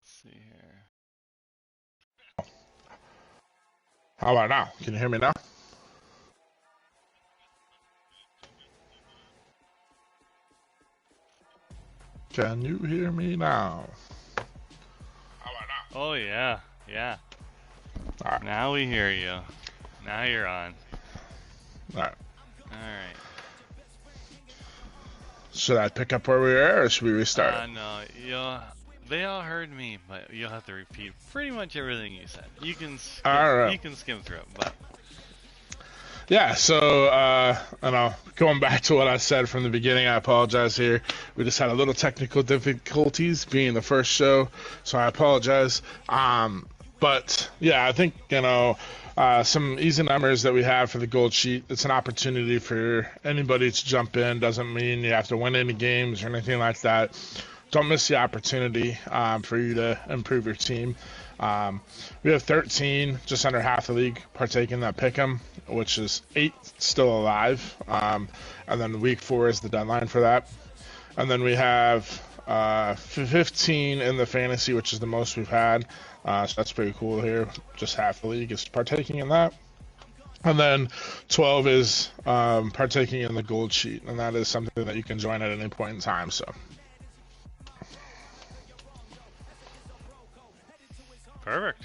see here. How about now? Can you hear me now? Can you hear me now? How about now? Oh yeah, yeah. All right. Now we hear you. Now you're on. All right. All right. Should I pick up where we were, or should we restart it? No, they all heard me, but you'll have to repeat pretty much everything you said. You can skip, All right. you can skim through it, but Yeah, so going back to what I said from the beginning, I apologize here. We just had a little technical difficulties being the first show, so I apologize. But yeah, I think some easy numbers that we have for the gold sheet. It's an opportunity for anybody to jump in. Doesn't mean you have to win any games or anything like that. Don't miss the opportunity for you to improve your team. We have 13, just under half the league, partaking in that pick'em, which is 8 still alive. And then week 4 is the deadline for that. And then we have 15 in the fantasy, which is the most we've had. So that's pretty cool here. Just half the league is partaking in that. And then 12 is partaking in the gold sheet, and that is something that you can join at any point in time. So. perfect.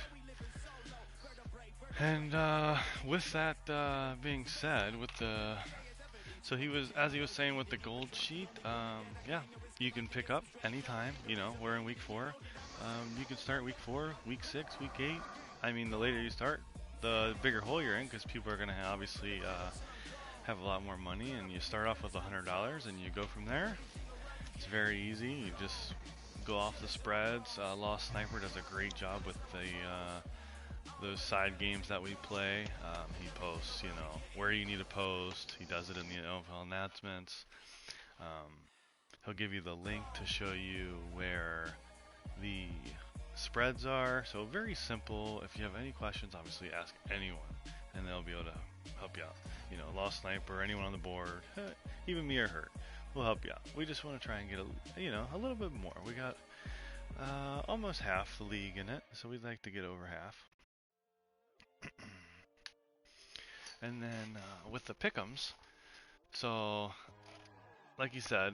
And with that being said, so as he was saying with the gold sheet, yeah, you can pick up anytime. We're in week 4. You can start week 4, week 6, week 8. I mean, the later you start, the bigger hole you're in, because people are going to obviously have a lot more money, and you start off with $100 and you go from there. It's very easy. You just go off the spreads. Lost Sniper does a great job with those side games that we play. He posts, where you need to post. He does it in the OMFL announcements. He'll give you the link to show you where the spreads are. So very simple. If you have any questions, obviously ask anyone, and they'll be able to help you out. Lost Sniper, anyone on the board, even me or Hurt, will help you out. We just want to try and get a little bit more. We got almost half the league in it, so we'd like to get over half. And then with the pick'ems, so like you said,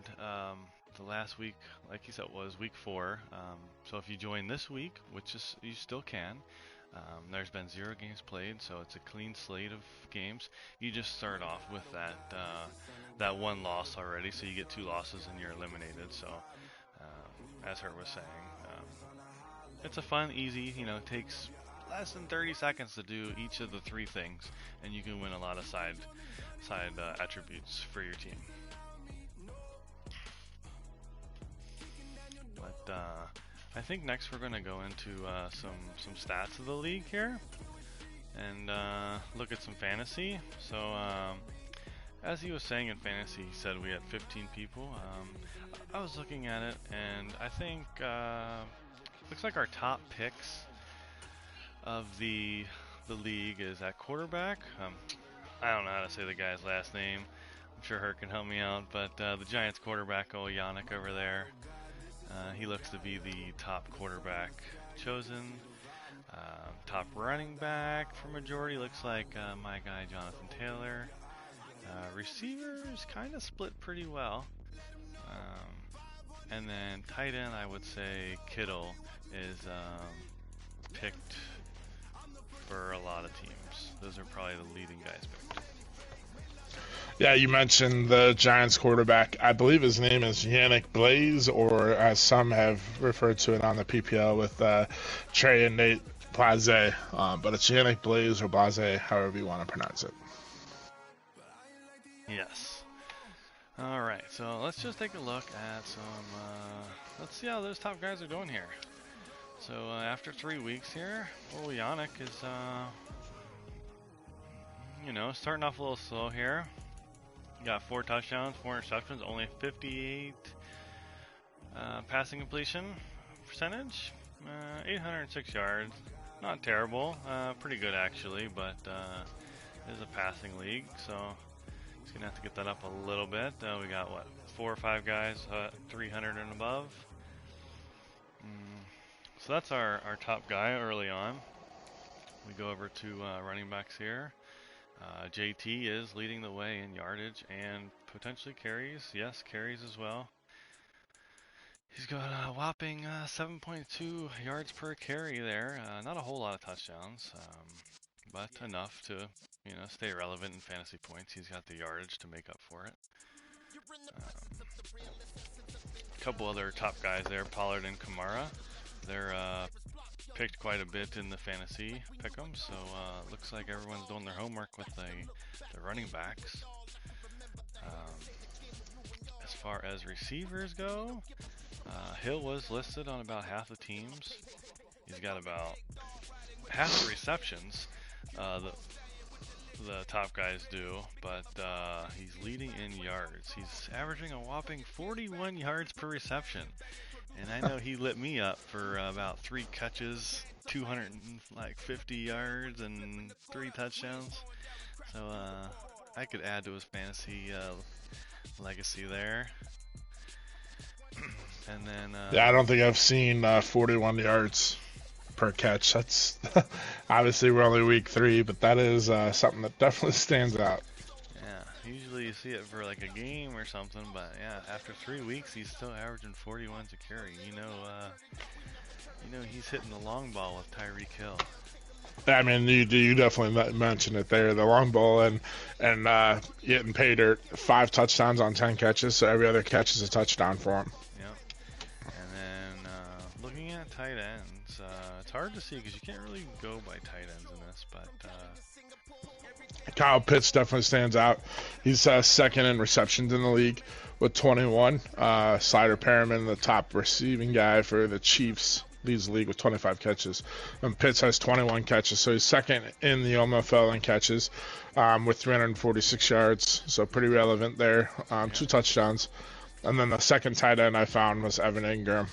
the last week, like you said, was week 4. So if you join this week, which is you still can, there's been 0 games played, so it's a clean slate of games. You just start off with that 1 loss already, so you get 2 losses and you're eliminated. So as Hurt was saying, it's a fun, easy, takes less than 30 seconds to do each of the 3 things, and you can win a lot of side attributes for your team. But I think next we're going to go into some stats of the league here, and look at some fantasy. So as he was saying in fantasy, he said we had 15 people. I was looking at it, and I think looks like our top picks of the league is at quarterback. I don't know how to say the guy's last name. I'm sure Hurt can help me out, but the Giants quarterback, Yannick over there, he looks to be the top quarterback chosen. Top running back for majority looks like my guy Jonathan Taylor. Receivers kind of split pretty well. And then tight end, I would say Kittle is picked for a lot of teams. Those are probably the leading guys picked. Yeah, you mentioned the Giants quarterback. I believe his name is Yannick Blaze, or as some have referred to it on the PPL with Trey and Nate Blase. But it's Yannick Blaze or Blase, however you want to pronounce it. Yes. All right, so let's just take a look at some. Let's see how those top guys are doing here. So after 3 weeks here, Yannick is, starting off a little slow here. Got 4 touchdowns, 4 interceptions, only 58 passing completion percentage, 806 yards. Not terrible, pretty good actually, but it is a passing league, so he's gonna have to get that up a little bit. We got 4 or 5 guys 300 and above. So that's our top guy early on. We go over to running backs here. JT is leading the way in yardage and potentially carries. Yes, carries as well. He's got a whopping 7.2 yards per carry there. Not a whole lot of touchdowns, but enough to, stay relevant in fantasy points. He's got the yardage to make up for it. A couple other top guys there, Pollard and Kamara. They're picked quite a bit in the fantasy pick'em, so looks like everyone's doing their homework with the running backs. As far as receivers go, Hill was listed on about half the teams. He's got about half the receptions the top guys do, but he's leading in yards. He's averaging a whopping 41 yards per reception. And I know he lit me up for about 3 catches, 250 yards, and 3 touchdowns. So I could add to his fantasy legacy there. And then yeah, I don't think I've seen 41 yards per catch. That's obviously we're only week 3, but that is something that definitely stands out. Yeah, usually you see it for like a game or something, but yeah, after 3 weeks he's still averaging 41 to carry. You know he's hitting the long ball with Tyreek Hill. I mean, you definitely mentioned it there. The long ball and getting paid 5 touchdowns on 10 catches, so every other catch is a touchdown for him. Yep. And then looking at tight ends, it's hard to see because you can't really go by tight ends in this, but Kyle Pitts definitely stands out. He's second in receptions in the league with 21. Slider Perriman, the top receiving guy for the Chiefs, leads the league with 25 catches. And Pitts has 21 catches, so he's second in the OMFL in catches with 346 yards, so pretty relevant there. 2 touchdowns. And then the second tight end I found was Evan Ingram.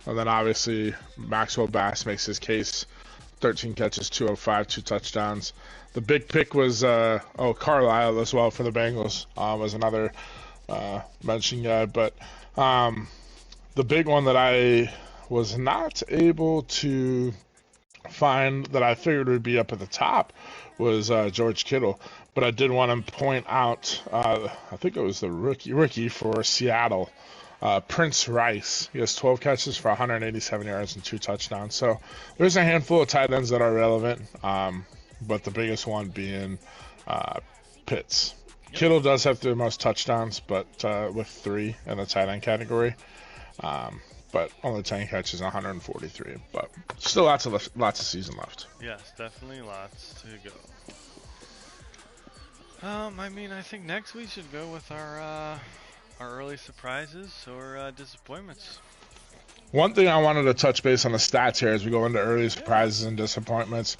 And then obviously Maxwell Bass makes his case. 13 catches, 205, 2 touchdowns. The big pick was Carlisle as well for the Bengals was another mentioned guy. But the big one that I was not able to find that I figured would be up at the top was George Kittle. But I did want to point out, I think it was the rookie for Seattle, Prince Rice. He has 12 catches for 187 yards and 2 touchdowns. So there's a handful of tight ends that are relevant, but the biggest one being Pitts. Yep. Kittle does have the most touchdowns, but with 3 in the tight end category. But only 10 catches, 143. But still lots of season left. Yes, definitely lots to go. I think next we should go with our early surprises or disappointments. One thing I wanted to touch base on the stats here as we go into early surprises and disappointments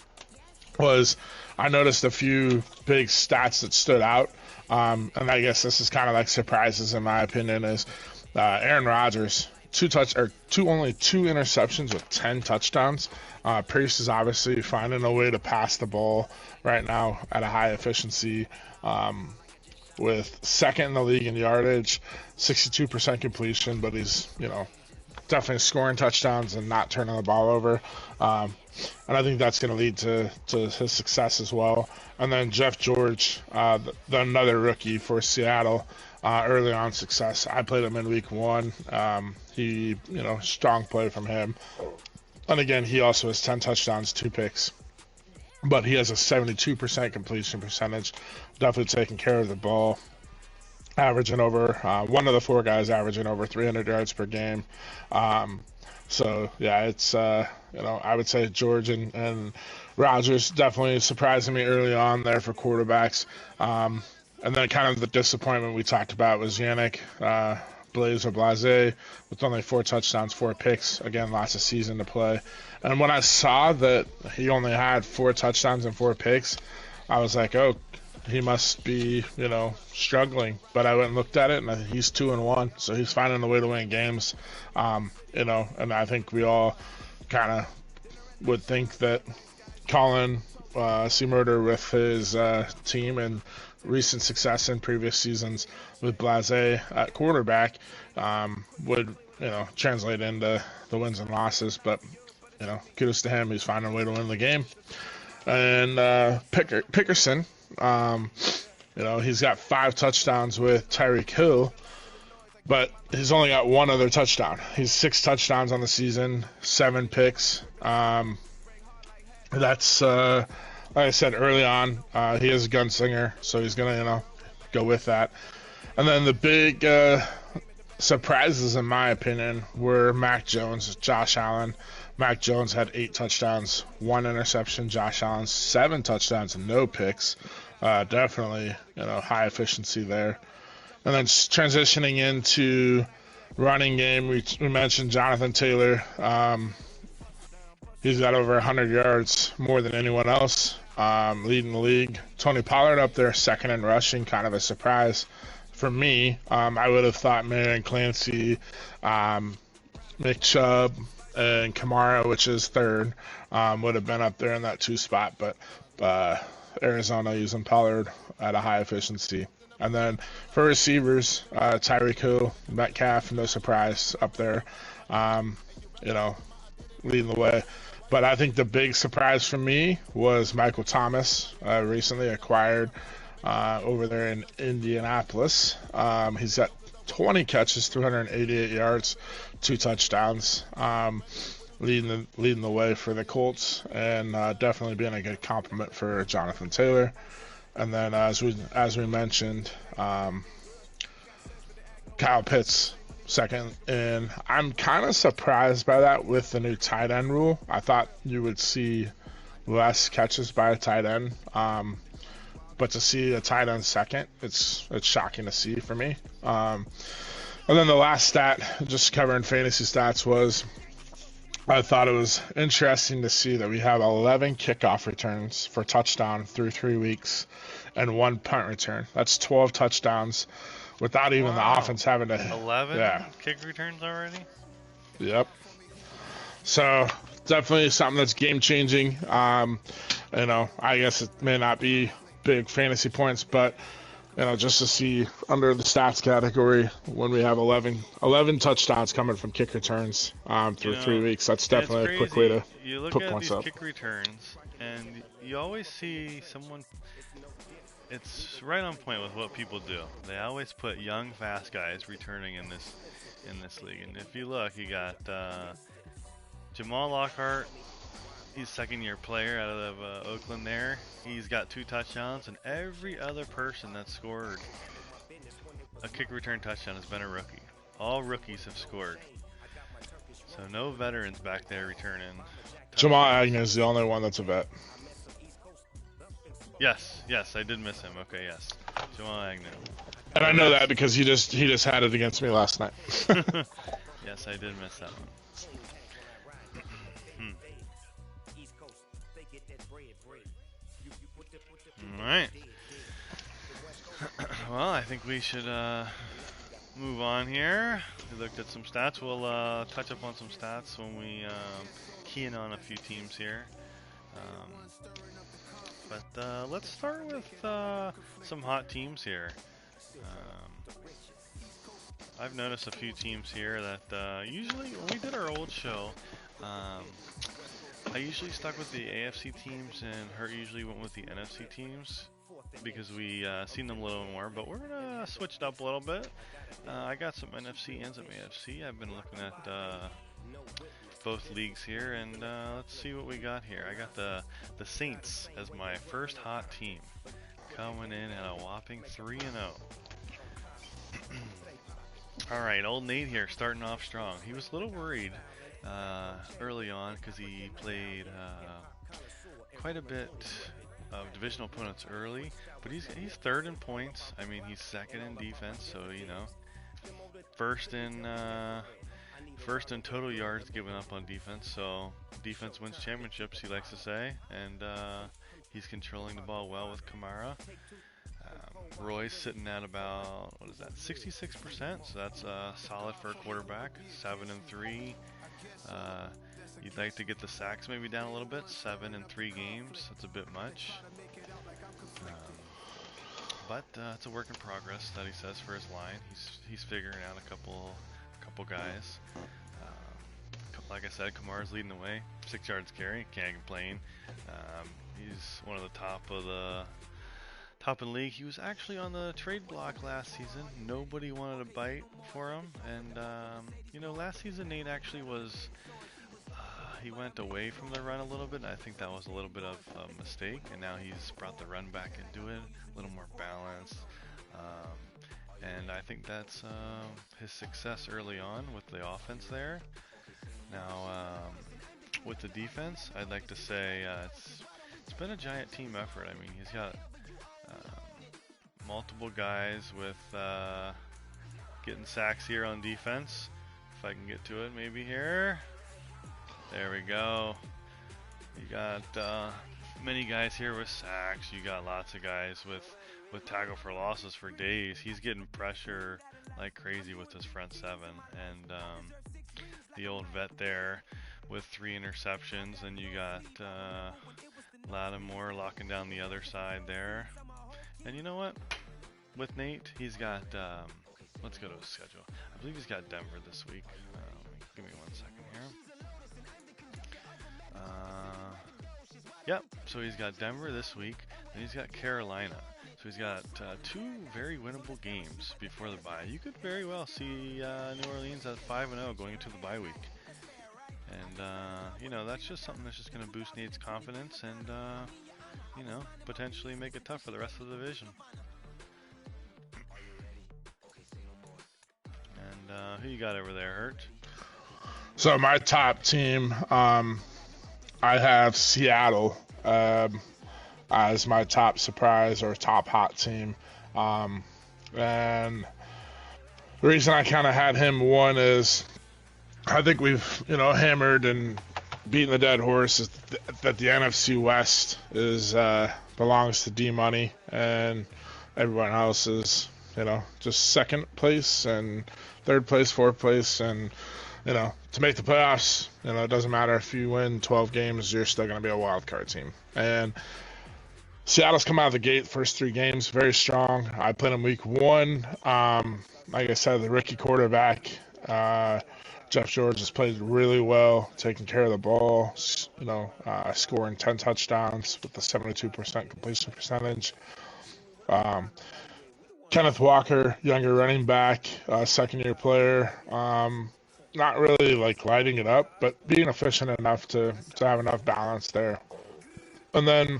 was I noticed a few big stats that stood out. And I guess this is kind of like surprises in my opinion is Aaron Rodgers, only two interceptions with 10 touchdowns. Priest is obviously finding a way to pass the ball right now at a high efficiency, with second in the league in yardage, 62% completion, but he's, definitely scoring touchdowns and not turning the ball over. And I think that's going to lead to his success as well. And then Jeff George, another rookie for Seattle, early on success. I played him in week 1. He, strong play from him. And again, he also has 10 touchdowns, 2 picks. But he has a 72% completion percentage. Definitely taking care of the ball. Averaging over, one of the 4 guys averaging over 300 yards per game. So, yeah, it's, I would say George and Rodgers definitely surprising me early on there for quarterbacks. And then kind of the disappointment we talked about was Yannick Blase with only 4 touchdowns, 4 picks. Again, lots of season to play. And when I saw that he only had 4 touchdowns and 4 picks, I was like, oh, he must be, struggling. But I went and looked at it, and he's 2-1, so he's finding a way to win games. And I think we all kind of would think that Colin C. Murder with his team and recent success in previous seasons with Blase at quarterback would, translate into the wins and losses. But, kudos to him. He's finding a way to win the game. And Pickerson, he's got 5 touchdowns with Tyreek Hill, but he's only got 1 other touchdown. He's 6 touchdowns on the season, 7 picks. That's like I said early on. He is a gunslinger, so he's gonna go with that. And then the big surprises, in my opinion, were Mac Jones, Josh Allen. Mac Jones had 8 touchdowns, 1 interception. Josh Allen 7 touchdowns and no picks. Definitely high efficiency there. And then transitioning into running game, we mentioned Jonathan Taylor. He's got over 100 yards more than anyone else, leading the league. Tony Pollard up there, second in rushing, kind of a surprise for me. I would have thought Marion Clancy, Nick Chubb, and Kamara, which is third, would have been up there in that 2 spot, but Arizona using Pollard at a high efficiency. And then for receivers, Tyreek Hill, Metcalf, no surprise up there, leading the way. But I think the big surprise for me was Michael Thomas, recently acquired over there in Indianapolis. He's got 20 catches, 388 yards, 2 touchdowns, leading the way for the Colts, and definitely being a good compliment for Jonathan Taylor. And then as we mentioned, Kyle Pitts, second, and I'm kind of surprised by that with the new tight end rule. I thought you would see less catches by a tight end, but to see a tight end second, it's shocking to see for me. And then the last stat, just covering fantasy stats, was I thought it was interesting to see that we have 11 kickoff returns for touchdown through 3 weeks and 1 punt return. That's 12 touchdowns without even the offense having to. 11 kick returns already? Yep. So definitely something that's game changing. I guess it may not be big fantasy points, but just to see under the stats category when we have 11 touchdowns coming from kick returns through 3 weeks, that's definitely a quick way to put points up. You look at these kick returns, and you always see someone. It's right on point with what people do. They always put young, fast guys returning in this league. And if you look, you got Jamal Lockhart. He's second-year player out of Oakland there. He's got 2 touchdowns, and every other person that scored a kick return touchdown has been a rookie. All rookies have scored. So no veterans back there returning. Jamal Agnew is the only one that's a vet. Yes, I did miss him. Okay, yes. Jamal Agnew. And I know that because he just had it against me last night. Yes, I did miss that one. Alright. Well, I think we should move on here. We looked at some stats. We'll touch up on some stats when we key in on a few teams here. But let's start with some hot teams here. I've noticed a few teams here that usually when we did our old show, I usually stuck with the AFC teams and Hurt usually went with the NFC teams because we seen them a little more, but we're gonna switch it up a little bit. I got some NFC and some AFC. I've been looking at both leagues here, and let's see what we got here. I got the Saints as my first hot team, coming in at a whopping 3-0. Alright, old Nate here, starting off strong. He was a little worried early on because he played quite a bit of divisional opponents early, but he's third in points. I mean, he's second in defense, so first in total yards given up on defense. So defense wins championships, he likes to say, and he's controlling the ball well with Kamara. Roy's sitting at about 66%, so that's solid for a quarterback. 7-3. You'd like to get the sacks maybe down a little bit. 7 in 3 games, that's a bit much. but it's a work in progress that he says for his line. He's figuring out a couple guys. Like I said, Kamara's leading the way, 6 yards carry, can't complain. He's one of the top in the league. He was actually on the trade block last season. Nobody wanted to bite for him, and last season Nate actually was. He went away from the run a little bit, and I think that was a little bit of a mistake, and now he's brought the run back into it, a little more balanced, and I think that's his success early on with the offense there. Now, with the defense, I'd like to say it's been a giant team effort. I mean, he's got multiple guys with getting sacks here on defense. If I can get to it maybe here. There we go. You got many guys here with sacks. You got lots of guys with tackle for losses for days. He's getting pressure like crazy with his front seven. And the old vet there with 3 interceptions. And you got Lattimore locking down the other side there. And you know what? With Nate, he's got, let's go to his schedule. I believe he's got Denver this week. Give me 1 second here. Yep, so he's got Denver this week, and he's got Carolina. So he's got 2 very winnable games before the bye. You could very well see New Orleans at 5-0 going into the bye week. And, that's just something that's just going to boost Nate's confidence and, potentially make it tough for the rest of the division. And who you got over there, Hurt? So my top team, I have Seattle as my top surprise or top hot team. And the reason I kind of had him one is I think we've, hammered and beaten the dead horse is that the NFC West belongs to D-Money, and everyone else is, just second place and third place, fourth place, and to make the playoffs, it doesn't matter if you win 12 games, you're still going to be a wild card team. And Seattle's come out of the gate, first 3 games, very strong. I played in week 1. Like I said, the rookie quarterback, Jeff George, has played really well, taking care of the ball, scoring 10 touchdowns with the 72% completion percentage. Kenneth Walker, younger running back, second-year player. Not really lighting it up, but being efficient enough to have enough balance there. And then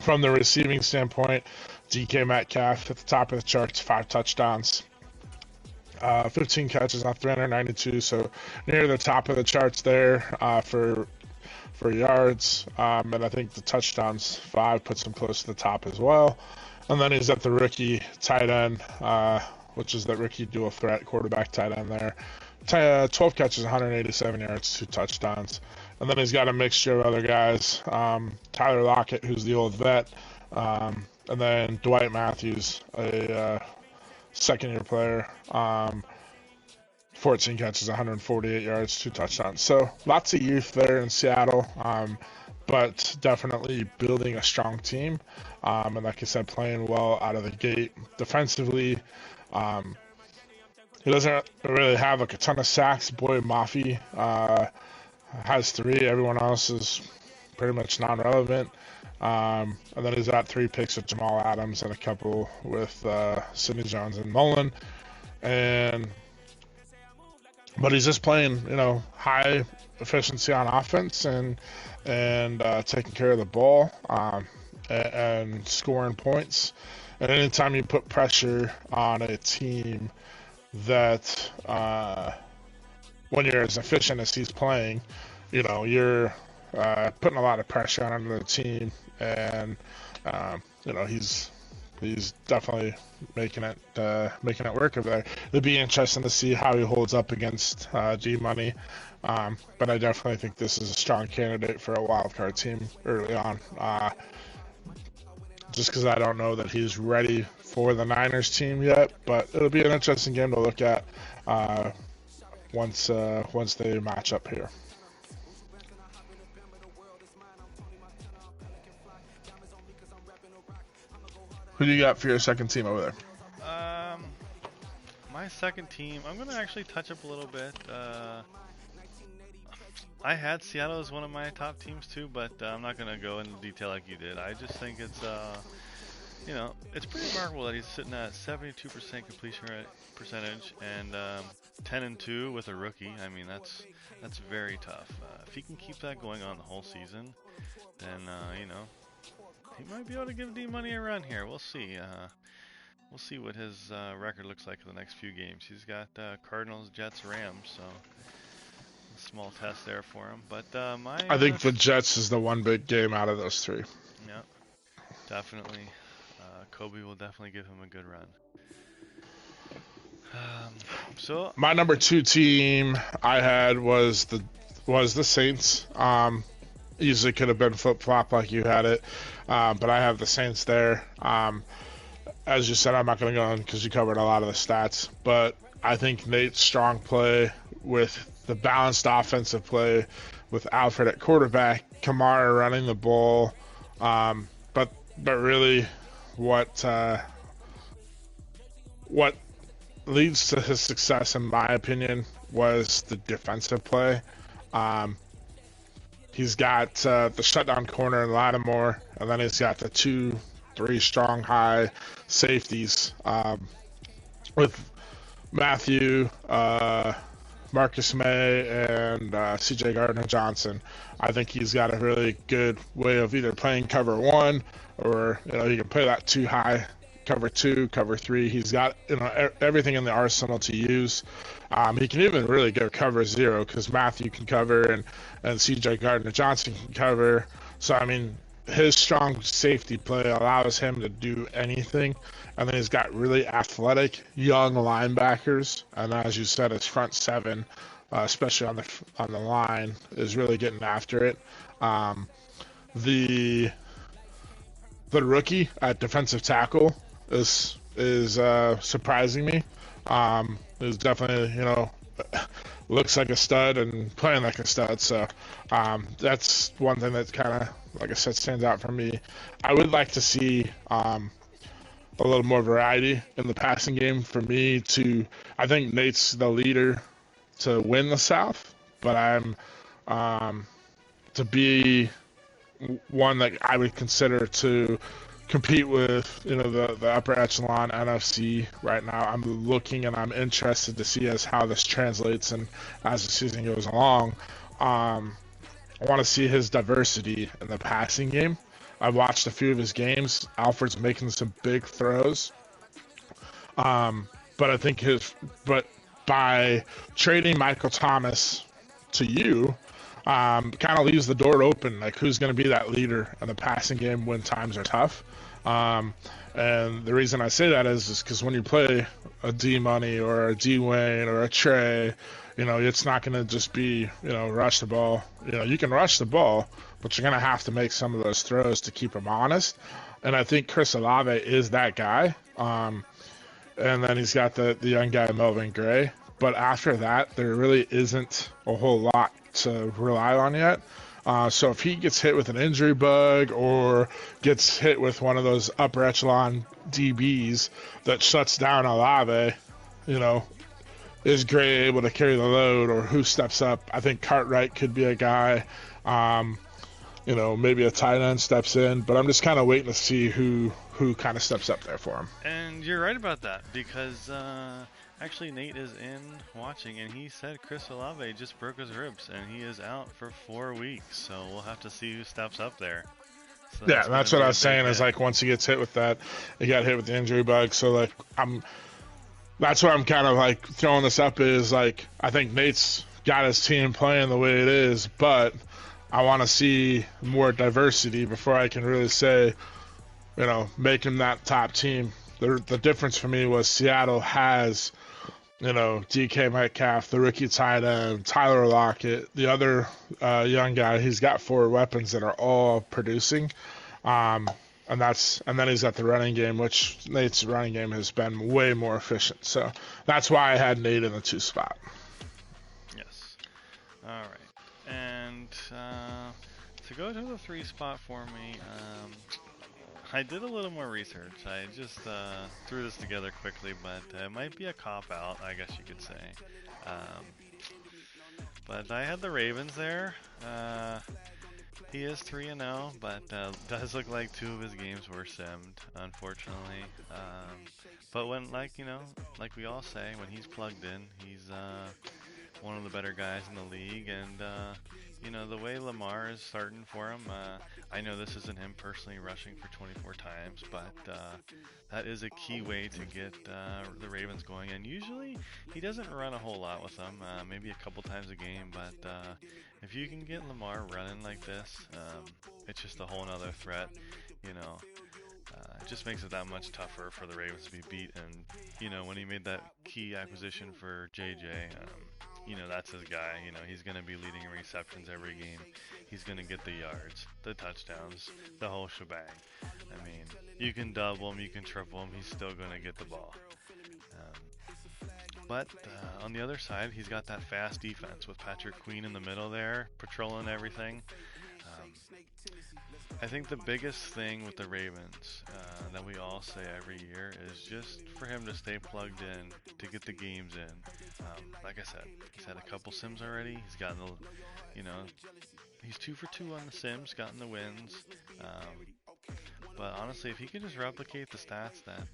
from the receiving standpoint, DK Metcalf at the top of the charts, 5 touchdowns, 15 catches on 392, so near the top of the charts there for yards. And I think the touchdowns, 5, puts him close to the top as well. And then he's at the rookie tight end, which is that rookie dual threat quarterback tight end there. 12 catches, 187 yards, 2 touchdowns. And then he's got a mixture of other guys. Tyler Lockett, who's the old vet. And then Dwight Matthews, a second-year player. 14 catches, 148 yards, 2 touchdowns. So lots of youth there in Seattle, but definitely building a strong team. And like I said, playing well out of the gate. Defensively, he doesn't really have a ton of sacks. Boy Mafi has 3. Everyone else is pretty much non-relevant. And then he's got 3 picks with Jamal Adams and a couple with Sidney Jones and Mullen. But he's just playing, high efficiency on offense and taking care of the ball and scoring points. And anytime you put pressure on a team that when you're as efficient as he's playing, you're putting a lot of pressure on the team, and he's definitely making it work over there. It'd be interesting to see how he holds up against G-Money, but I definitely think this is a strong candidate for a wild card team early on. Just because I don't know that he's ready for the Niners team yet, but it'll be an interesting game to look at once they match up here. Who do you got for your second team over there? My second team, I'm gonna actually touch up a little bit. I had Seattle as one of my top teams too, but I'm not gonna go into detail like you did. I just think it's it's pretty remarkable that he's sitting at 72% completion rate percentage and 10-2 with a rookie. I mean, that's very tough. If he can keep that going on the whole season, then he might be able to give D Money a run here. We'll see. We'll see what his record looks like in the next few games. He's got Cardinals, Jets, Rams, so a small test there for him. But I think the Jets is the one big game out of those three. Yeah, definitely. Kobe will definitely give him a good run. So my number 2 team I had was the Saints. Easily could have been flip flop like you had it, but I have the Saints there. As you said, I'm not going to go on because you covered a lot of the stats, but I think Nate's strong play with the balanced offensive play with Alfred at quarterback, Kamara running the ball, but really what leads to his success, in my opinion, was the defensive play. He's got the shutdown corner in Lattimore, and then he's got the 2-3 strong high safeties with Matthew, Marcus May, and CJ Gardner-Johnson. I think he's got a really good way of either playing cover 1 or he can play that 2 high, cover 2, cover 3. He's got everything in the arsenal to use. He can even really go cover 0 because Matthew can cover and CJ Gardner-Johnson can cover. So I mean, his strong safety play allows him to do anything, and then he's got really athletic young linebackers, and as you said, his front 7, especially on the line, is really getting after it. The rookie at defensive tackle is surprising me. Is definitely looks like a stud and playing like a stud. So that's one thing that kind of, like I said, stands out for me. I would like to see a little more variety in the passing game for me I think Nate's the leader to win the South, but I'm to be one that I would consider to compete with the upper echelon NFC right now. I'm looking and I'm interested to see how this translates and as the season goes along. I want to see his diversity in the passing game. I've watched a few of his games. Alfred's making some big throws, but I think by trading Michael Thomas to you, kind of leaves the door open, like who's going to be that leader in the passing game when times are tough. And the reason I say that is because when you play a D Money or a D Wayne or a Trey, it's not going to just be, rush the ball. You can rush the ball, but you're going to have to make some of those throws to keep him honest. And I think Chris Olave is that guy. And then he's got the young guy, Melvin Gray. But after that, there really isn't a whole lot to rely on yet. So if he gets hit with an injury bug or gets hit with one of those upper echelon DBs that shuts down Olave, is Gray able to carry the load, or who steps up? I think Cartwright could be a guy. Maybe a tight end steps in, but I'm just kind of waiting to see who kind of steps up there for him. And you're right about that because actually Nate is in watching, and he said Chris Olave just broke his ribs, and he is out for 4 weeks. So we'll have to see who steps up there. So that's what I was saying. Is like once he gets hit with that, he got hit with the injury bug. So like that's why I'm kind of like throwing this up is like I think Nate's got his team playing the way it is, but I want to see more diversity before I can really say, make him that top team. The difference for me was Seattle has, DK Metcalf, the rookie tight end, Tyler Lockett, the other young guy. He's got 4 weapons that are all producing. And then he's got the running game, which Nate's running game has been way more efficient. So that's why I had Nate in the 2 spot. Yes. All right. And to go to the 3 spot for me, I did a little more research. I just threw this together quickly, but it might be a cop out, I guess you could say. Um, but I had the Ravens there. He is 3-0, but does look like two of his games were simmed, unfortunately. But when, like we all say, when he's plugged in, he's one of the better guys in the league. And, the way Lamar is starting for him, I know this isn't him personally rushing for 24 times, but that is a key way to get the Ravens going. And usually he doesn't run a whole lot with them, maybe a couple times a game, but if you can get Lamar running like this, it's just a whole nother threat, you know. It just makes it that much tougher for the Ravens to be beat. And, when he made that key acquisition for JJ, that's his guy. He's going to be leading in receptions every game. He's going to get the yards, the touchdowns, the whole shebang. I mean, you can double him, you can triple him, he's still going to get the ball. But on the other side, he's got that fast defense with Patrick Queen in the middle there, patrolling everything. I think the biggest thing with the Ravens that we all say every year is just for him to stay plugged in, to get the games in. Like I said, he's had a couple sims already. He's gotten he's 2 for 2 on the sims, gotten the wins. But honestly, if he can just replicate the stats that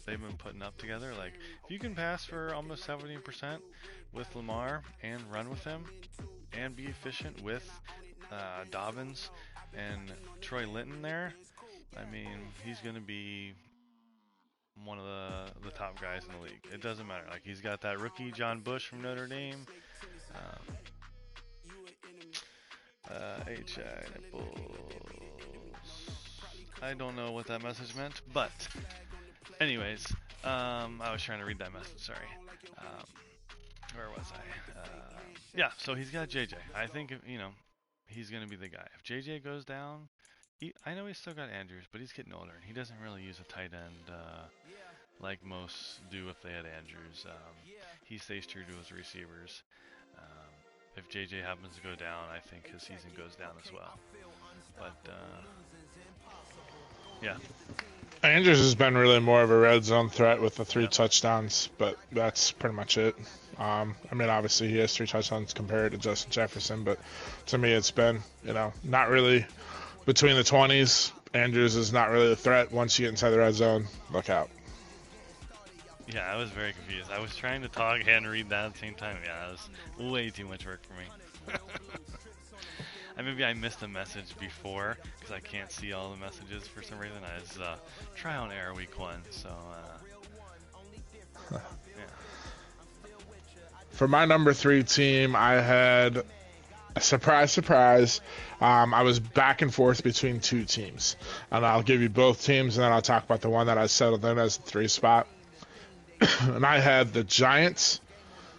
they've been putting up together, like if you can pass for almost 70% with Lamar and run with him and be efficient with Dobbins and Troy Linton there, I mean, he's going to be one of the top guys in the league. It doesn't matter. Like, he's got that rookie John Bush from Notre Dame. I don't know what that message meant, but anyways, I was trying to read that message, sorry. Where was I? Yeah, so he's got JJ. I think, he's going to be the guy. If JJ goes down, I know he's still got Andrews, but he's getting older, and he doesn't really use a tight end like most do if they had Andrews. He stays true to his receivers. If JJ happens to go down, I think his season goes down as well. But, yeah. Andrews has been really more of a red zone threat with the 3 touchdowns, but that's pretty much it. I mean, obviously he has 3 touchdowns compared to Justin Jefferson, but to me it's been, not really between the 20s. Andrews is not really a threat. Once you get inside the red zone, look out. Yeah, I was very confused. I was trying to talk and read that at the same time. Yeah, it was way too much work for me. Maybe I missed a message before because I can't see all the messages for some reason. I was trial and error week 1, so yeah. For my number 3 team, I had a surprise. I was back and forth between 2 teams, and I'll give you both teams, and then I'll talk about the one that I settled in as the 3 spot. And I had the Giants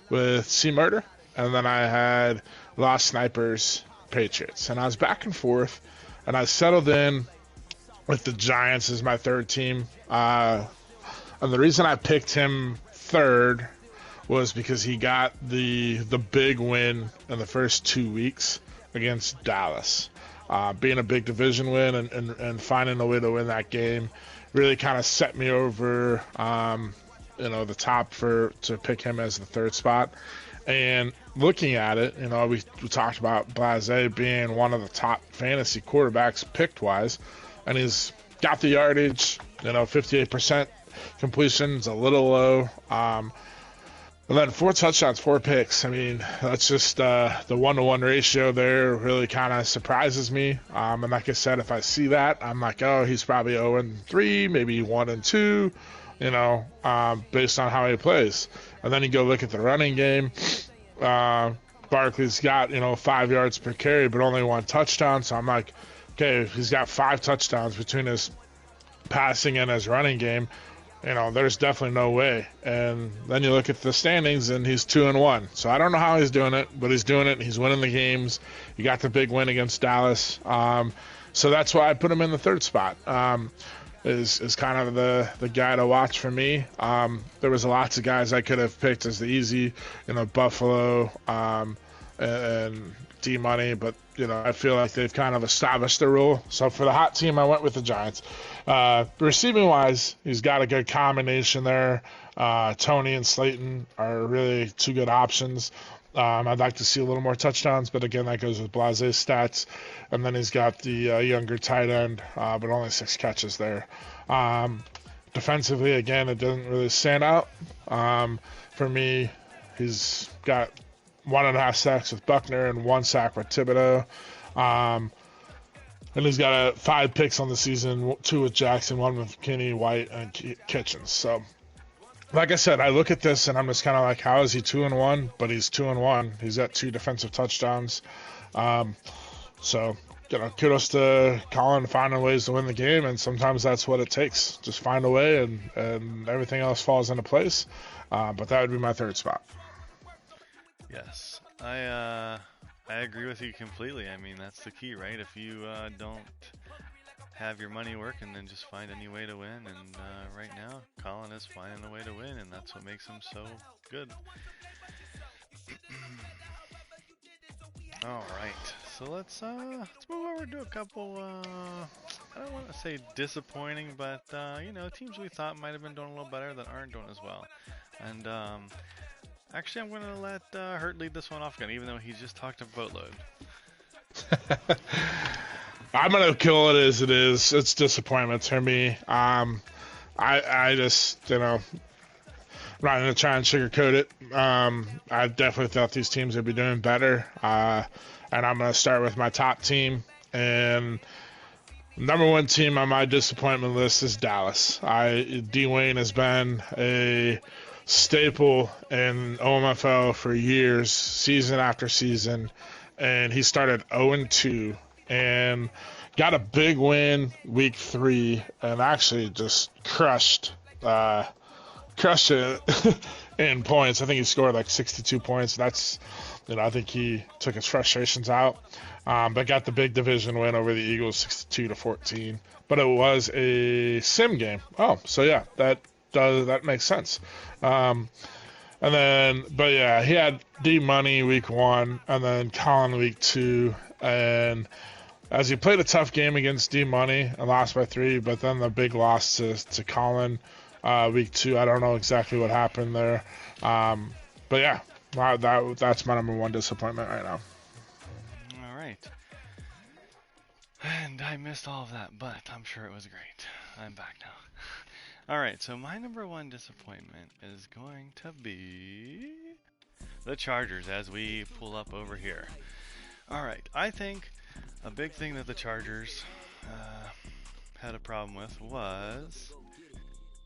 with C Murder, and then I had Lost Snipers Patriots, and I was back and forth, and I settled in with the Giants as my 3rd team. And the reason I picked him 3rd was because he got the big win in the first 2 weeks against Dallas. Being a big division win and finding a way to win that game really kind of set me over the top to pick him as the 3rd spot. And looking at it, we talked about Blase being one of the top fantasy quarterbacks picked wise, and he's got the yardage, 58% completion is a little low. And then 4 touchdowns, 4 picks. I mean, that's just the 1-to-1 ratio there really kind of surprises me. And like I said, if I see that, I'm like, oh, he's probably 0-3, maybe 1-2, based on how he plays. And then you go look at the running game. Barkley's got, 5 yards per carry, but only 1 touchdown. So I'm like, okay, he's got 5 touchdowns between his passing and his running game. There's definitely no way. And then you look at the standings, and he's 2-1. So I don't know how he's doing it, but he's doing it. He's winning the games. He got the big win against Dallas. So that's why I put him in the 3rd spot. Is kind of the guy to watch for me. There was lots of guys I could have picked as the easy, Buffalo, and D Money, but I feel like they've kind of established their role. So for the hot team, I went with the Giants. Receiving wise, he's got a good combination there. Tony and Slayton are really two good options. I'd like to see a little more touchdowns, but again, that goes with Blase's stats. And then he's got the younger tight end, but only 6 catches there. Defensively, again, it doesn't really stand out. For me, he's got 1.5 sacks with Buckner and 1 sack with Thibodeau. And he's got 5 picks on the season, 2 with Jackson, 1 with Kinney, White, and Kitchens. So, like I said, I look at this and I'm just kind of like, how is he 2-1? But he's 2-1. He's got 2 defensive touchdowns. So, kudos to Colin finding ways to win the game, and sometimes that's what it takes. Just find a way, and everything else falls into place. But that would be my 3rd spot. Yes, I agree with you completely. I mean, that's the key, right? If you don't have your money working, then just find any way to win. And right now, Colin is finding a way to win, and that's what makes him so good. All right, so let's move over to a couple. I don't want to say disappointing, but teams we thought might have been doing a little better that aren't doing as well. And actually, I'm going to let Hurt lead this one off again, even though he just talked a boatload. I'm going to kill it as it is. It's disappointment for me. I just, I'm not going to try and sugarcoat it. I definitely thought these teams would be doing better. And I'm going to start with my top team. And number 1 team on my disappointment list is Dallas. Dwayne has been a staple in OMFL for years, season after season, and he started 0-2 and got a big win week 3 and actually just crushed it in points. I think he scored like 62 points. That's, I think he took his frustrations out, but got the big division win over the Eagles 62-14. But it was a sim game. Oh, so yeah, that makes sense. But yeah, he had D Money week 1 and then Colin week 2. And as he played a tough game against D Money and lost by 3, but then the big loss to Colin week 2. I don't know exactly what happened there. But yeah, that's my number 1 disappointment right now. All right. And I missed all of that, but I'm sure it was great. I'm back now. All right, so my number 1 disappointment is going to be the Chargers as we pull up over here. All right, I think a big thing that the Chargers had a problem with was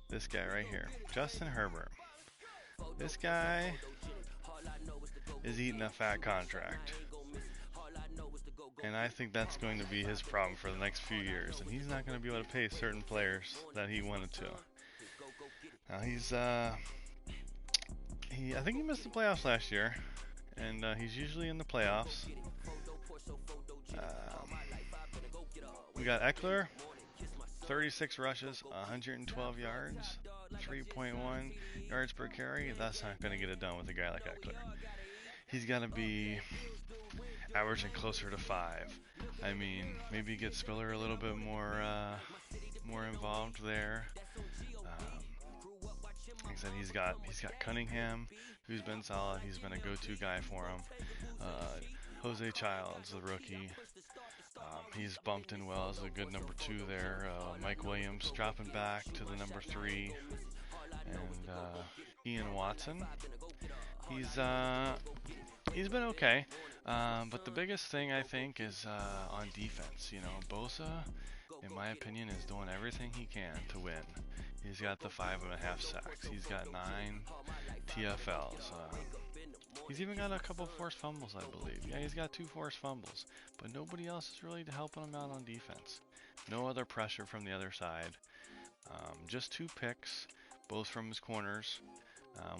this guy right here, Justin Herbert. This guy is eating a fat contract. And I think that's going to be his problem for the next few years. And he's not going to be able to pay certain players that he wanted to. Now I think he missed the playoffs last year. And he's usually in the playoffs. We got Eckler, 36 rushes, 112 yards, 3.1 yards per carry. That's not going to get it done with a guy like Eckler. He's got to be averaging closer to 5. I mean, maybe get Spiller a little bit more involved there. Like I said, he's got Cunningham, who's been solid. He's been a go-to guy for him. Jose Childs, the rookie. He's bumped in well as a good number 2 there. Mike Williams dropping back to the number 3. And Ian Watson. He's been okay. But the biggest thing I think is on defense. Bosa, in my opinion, is doing everything he can to win. He's got the 5.5 sacks. He's got 9 TFLs. He's even got a couple forced fumbles, I believe. Yeah, he's got 2 forced fumbles. But nobody else is really helping him out on defense. No other pressure from the other side. Just 2 picks, both from his corners.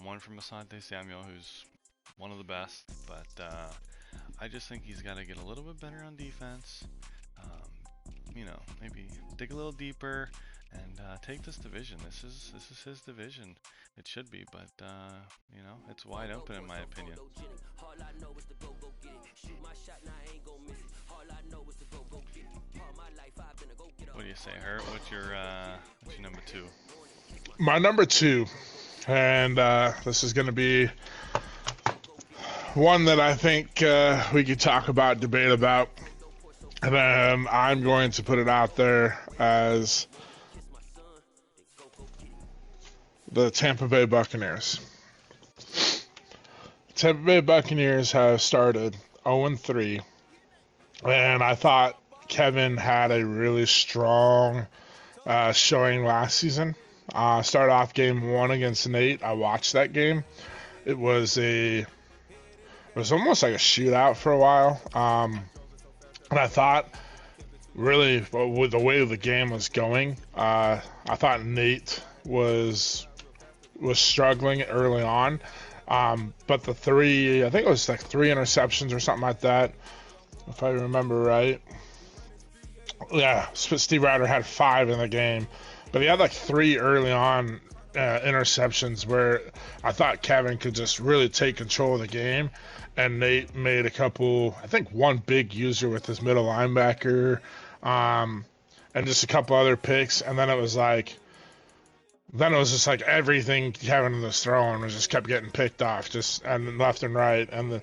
One from Asante Samuel, who's one of the best. But I just think he's got to get a little bit better on defense. Maybe dig a little deeper and take this division. This is his division. It should be, but it's wide open in my opinion. you say, Hurt? What's your number 2? My number 2, and this is going to be one that I think we could talk about, debate about, and then I'm going to put it out there as the Tampa Bay Buccaneers. Tampa Bay Buccaneers have started 0-3, and I thought Kevin had a really strong showing last season. Started off game 1 against Nate. I watched that game. It was almost like a shootout for a while. And I thought, really, with the way the game was going, I thought Nate was struggling early on. But I think it was like 3 interceptions or something like that, if I remember right. Yeah, Steve Ryder had 5 in the game, but he had like 3 early on interceptions where I thought Kevin could just really take control of the game, and Nate made a couple, I think one big user with his middle linebacker, and just a couple other picks, and then it was just like everything Kevin was throwing was just kept getting picked off, just and left and right, and the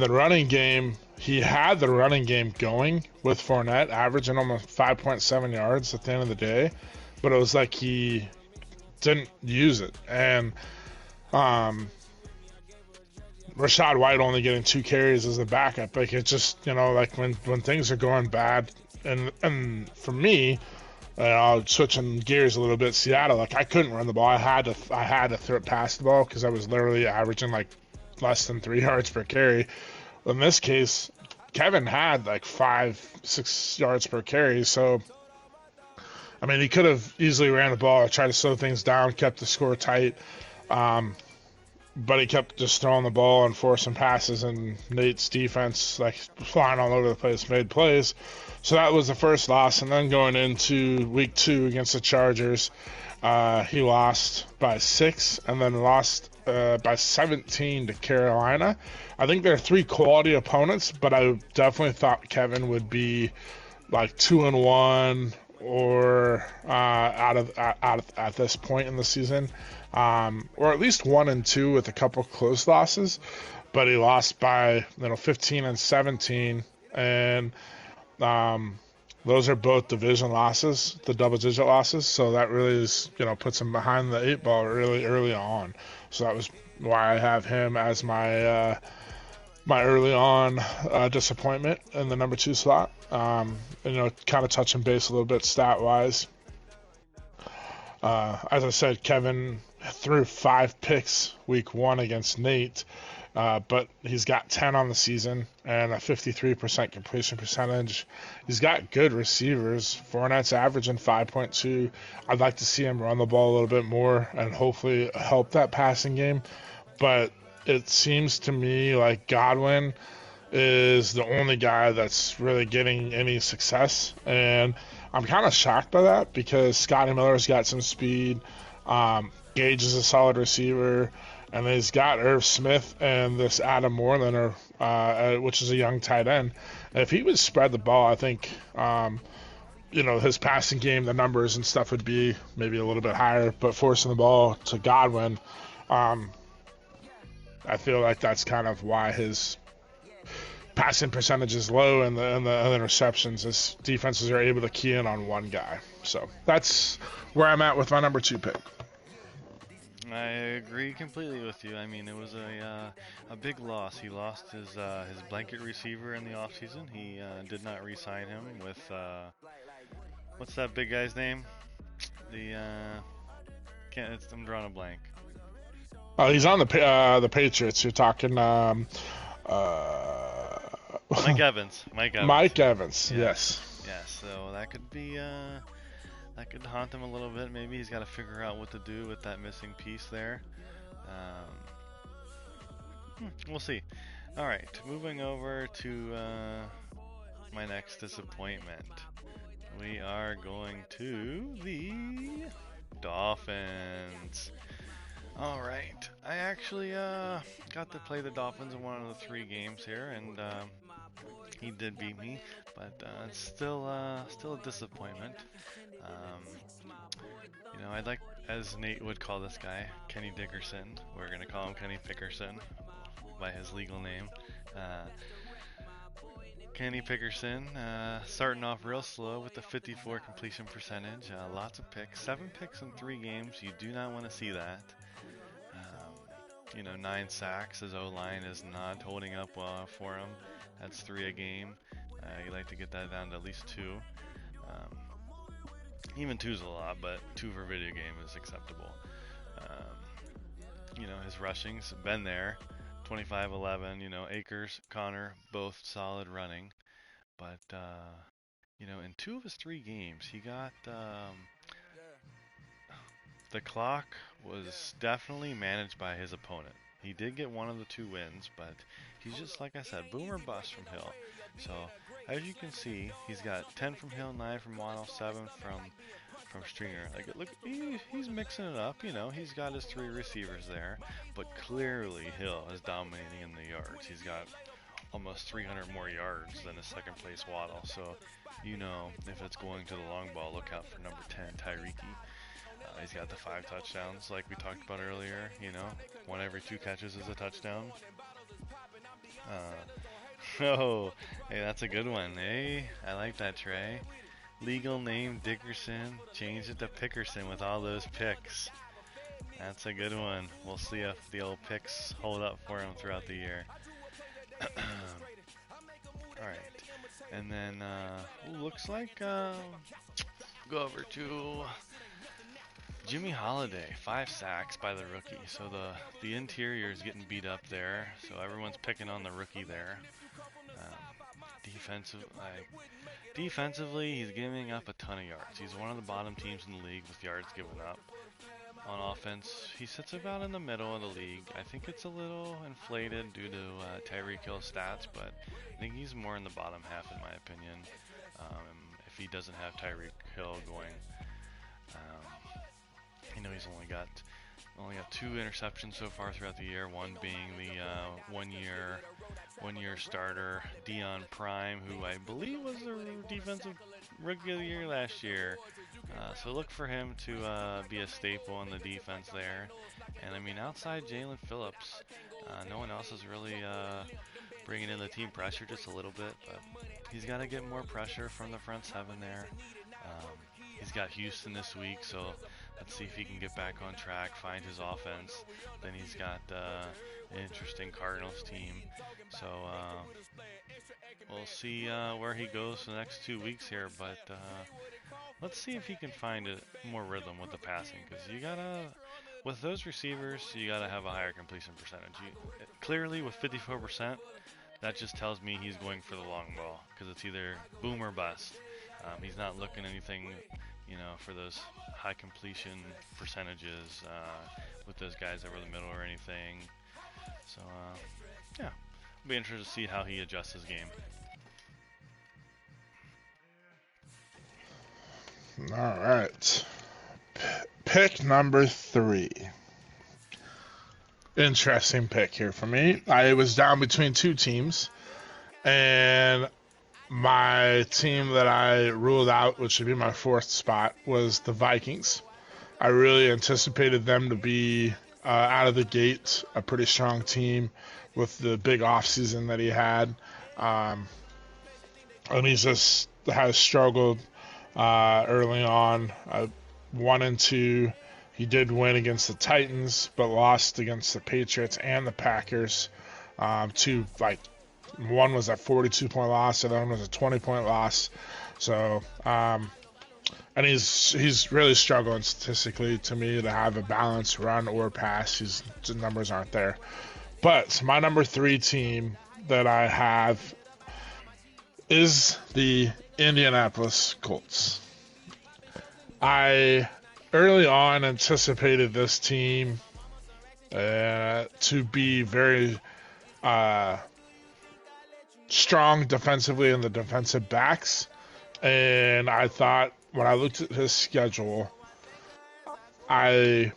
running game, he had the running game going with Fournette, averaging almost 5.7 yards at the end of the day, but it was like he didn't use it. And Rashad White only getting 2 carries as a backup. Like, it just, like when things are going bad, and for me, switching gears a little bit, Seattle, like I couldn't run the ball. I had to throw past the ball because I was literally averaging like less than 3 yards per carry. In this case, Kevin had like 5-6 yards per carry, so I mean, he could have easily ran the ball, tried to slow things down, kept the score tight, but he kept just throwing the ball and forcing passes, and Nate's defense, like, flying all over the place, made plays. So that was the first loss, and then going into week 2 against the Chargers, he lost by 6, and then lost by 17 to Carolina. I think they're 3 quality opponents, but I definitely thought Kevin would be like 2-1 or at this point in the season, or at least 1-2 with a couple close losses. But he lost by 15 and 17, and those are both division losses, the double-digit losses. So that really is, puts him behind the 8 ball really early on. So that was why I have him as my early on disappointment in the number 2 slot. Kind of touching base a little bit stat-wise. As I said, Kevin threw 5 picks week 1 against Nate, but he's got 10 on the season and a 53% completion percentage. He's got good receivers. Fournette's averaging 5.2. I'd like to see him run the ball a little bit more and hopefully help that passing game. But it seems to me like Godwin is the only guy that's really getting any success, and I'm kind of shocked by that because Scotty Miller's got some speed, Gage is a solid receiver, and he's got Irv Smith and this Adam Moreland, which is a young tight end. And if he would spread the ball, I think his passing game, the numbers and stuff would be maybe a little bit higher, but forcing the ball to Godwin, I feel like that's kind of why his passing percentage is low and the interceptions. His defenses are able to key in on one guy. So that's where I'm at with my number 2 pick. I agree completely with you. I mean, it was a big loss. He lost his blanket receiver in the offseason. He did not re-sign him with what's that big guy's name? I'm drawing a blank. Oh, he's on the Patriots. You're talking Mike Evans. Mike Evans. Yes. Yeah. So that could be that could haunt him a little bit. Maybe he's got to figure out what to do with that missing piece there. We'll see. All right, moving over to my next disappointment. We are going to the Dolphins. All right. I actually got to play the Dolphins in one of the 3 games here, and he did beat me, but it's still a disappointment. Um, I'd like, as Nate would call this guy, Kenny Dickerson. We're gonna call him Kenny Pickerson by his legal name. Uh, Kenny Pickerson, starting off real slow with the 54 completion percentage. Lots of picks, 7 picks in 3 games. You do not want to see that. 9 sacks. His O-line is not holding up well for him. That's 3 a game. You like to get that down to at least 2. Um, Even 2's a lot, but 2 for video game is acceptable. His rushing's been there. 25-11, Akers, Connor, both solid running. But, in 2 of his 3 games, he got, the clock was definitely managed by his opponent. He did get one of the 2 wins, but he's just, like I said, boom or bust from Hill. So, as you can see, he's got 10 from Hill, 9 from Waddle, 7 from Stringer. Like, look, he's mixing it up. He's got his 3 receivers there, but clearly Hill is dominating in the yards. He's got almost 300 more yards than his second place Waddle. So, if it's going to the long ball, look out for number 10, Tyreeki. He's got the 5 touchdowns, like we talked about earlier. 1 every 2 catches is a touchdown. Oh, hey, that's a good one. Hey, I like that, Trey. Legal name Dickerson, change it to Pickerson with all those picks. That's a good one. We'll see if the old picks hold up for him throughout the year. Alright, and then looks like go over to Jimmy Holiday, 5 sacks by the rookie. So the interior is getting beat up there, so everyone's picking on the rookie there. Defensively, he's giving up a ton of yards. He's one of the bottom teams in the league with yards given up. On offense, he sits about in the middle of the league. I think it's a little inflated due to Tyreek Hill's stats, but I think he's more in the bottom half in my opinion. If he doesn't have Tyreek Hill going, he's only got 2 interceptions so far throughout the year. One being the one-year starter Dion Prime, who I believe was the defensive rookie of the year last year. So look for him to be a staple in the defense there. And outside Jalen Phillips, no one else is really bringing in the team pressure just a little bit, but he's got to get more pressure from the front 7 there. He's got Houston this week, so let's see if he can get back on track, find his offense. Then he's got an interesting Cardinals team. So we'll see where he goes for the next 2 weeks here. But let's see if he can find more rhythm with the passing. Because with those receivers, you got to have a higher completion percentage. Clearly, with 54%, that just tells me he's going for the long ball. Because it's either boom or bust. He's not looking anything, for those high completion percentages with those guys over the middle or anything. So, yeah, I'll be interested to see how he adjusts his game. All right. Pick number 3. Interesting pick here for me. I was down between 2 teams, and my team that I ruled out, which would be my 4th spot, was the Vikings. I really anticipated them to be out of the gate a pretty strong team with the big offseason that he had. And he just has struggled early on. 1 and 2. He did win against the Titans, but lost against the Patriots and the Packers. One was a 42-point loss, the other one was a 20-point loss. So, and he's really struggling statistically to me to have a balanced run or pass. His numbers aren't there. But my number 3 team that I have is the Indianapolis Colts. I early on anticipated this team to be very strong defensively in the defensive backs, and I thought when I looked at his schedule, I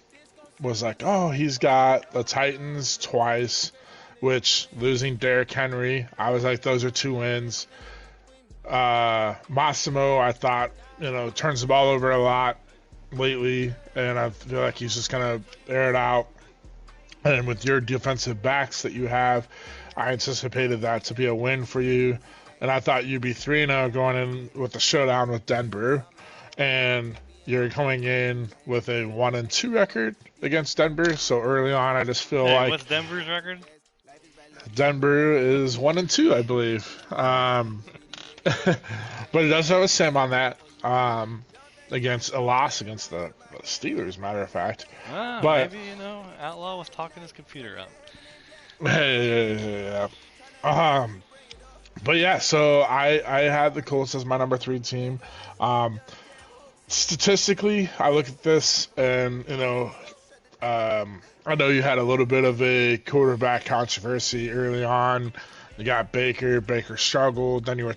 was like, oh, he's got the Titans twice, which losing Derrick Henry, I was like, those are 2 wins. Massimo, I thought, turns the ball over a lot lately, and I feel like he's just going to air it out. And with your defensive backs that you have, I anticipated that to be a win for you. And I thought you'd be 3-0 going in with the showdown with Denver. And you're coming in with a 1-2 record against Denver. So early on, I just feel like what's Denver's record? Denver is 1-2, I believe. But it does have a sim on that. Against a loss against the Steelers, matter of fact. But maybe Outlaw was talking his computer up. Yeah. But yeah, so I had the Colts as my number 3 team. Statistically, I look at this and I know you had a little bit of a quarterback controversy early on. You got Baker. Baker struggled. Then you were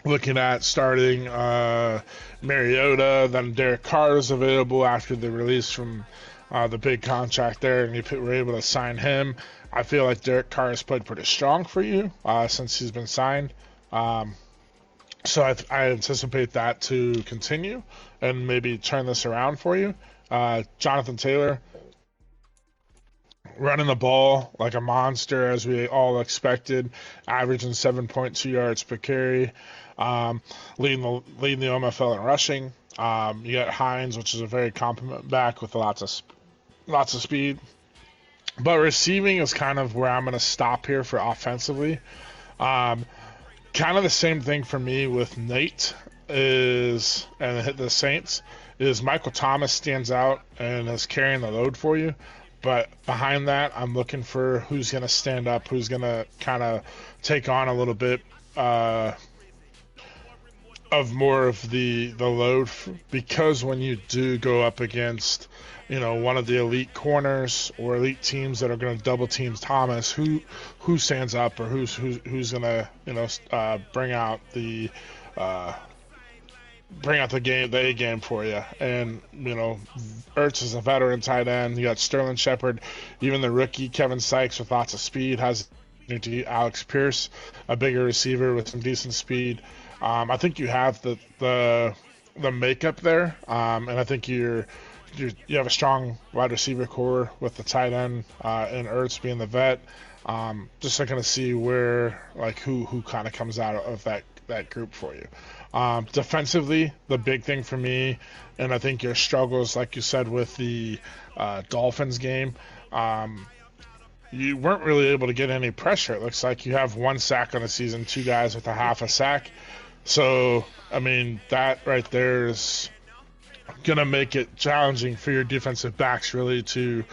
looking at starting Mariota. Then Derek Carr was available after the release from the big contract there, and you were able to sign him. I feel like Derek Carr has played pretty strong for you since he's been signed. So I anticipate that to continue and maybe turn this around for you. Jonathan Taylor running the ball like a monster, as we all expected, averaging 7.2 yards per carry, leading the OMFL in rushing. You got Hines, which is a very compliment back with lots of speed. But receiving is kind of where I'm going to stop here for offensively. Kind of the same thing for me with Nate and the Saints is Michael Thomas stands out and is carrying the load for you. But behind that, I'm looking for who's going to stand up, who's going to kind of take on a little bit of more of the load, because when you do go up against one of the elite corners or elite teams that are going to double team Thomas, who stands up or who's going to bring out the A game for you. And Ertz is a veteran tight end. You got Sterling Shepard, even the rookie Kevin Sykes with lots of speed has Alex Pierce, a bigger receiver with some decent speed. I think you have the makeup there, and I think you have a strong wide receiver core with the tight end and Ertz being the vet. Just looking to see where who kind of comes out of that group for you. Defensively, the big thing for me, and I think your struggles, like you said, with the Dolphins game, you weren't really able to get any pressure. It looks like you have 1 sack on the season, 2 guys with a half a sack. So, I mean, that right there is going to make it challenging for your defensive backs really to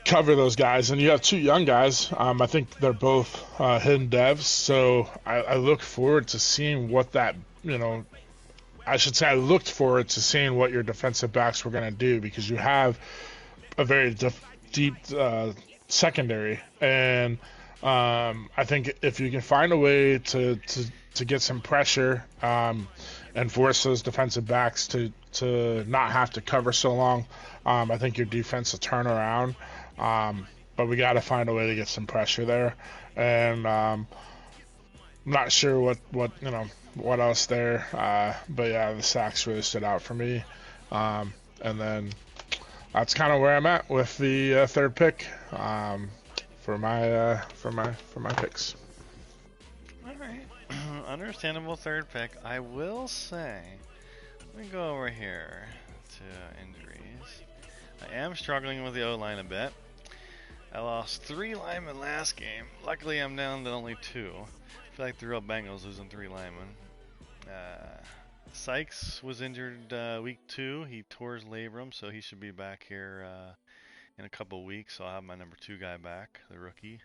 cover those guys. And you have 2 young guys. I think they're both hidden devs. So I look forward to seeing what that, I looked forward to seeing what your defensive backs were going to do, because you have a very deep secondary. And I think if you can find a way to get some pressure and force those defensive backs to not have to cover so long, I think your defense will turn around. But we got to find a way to get some pressure there. And I'm not sure what else there. But yeah, the sacks really stood out for me. And then that's kind of where I'm at with the third pick. For my picks. All right, understandable third pick. I will say, let me go over here to injuries. I am struggling with the O-line a bit. I lost 3 linemen last game. Luckily, I'm down to only 2. I feel like the real Bengals losing 3 linemen. Sykes was injured week 2. He tore his labrum, so he should be back here in a couple weeks. So I'll have my number 2 guy back, the rookie.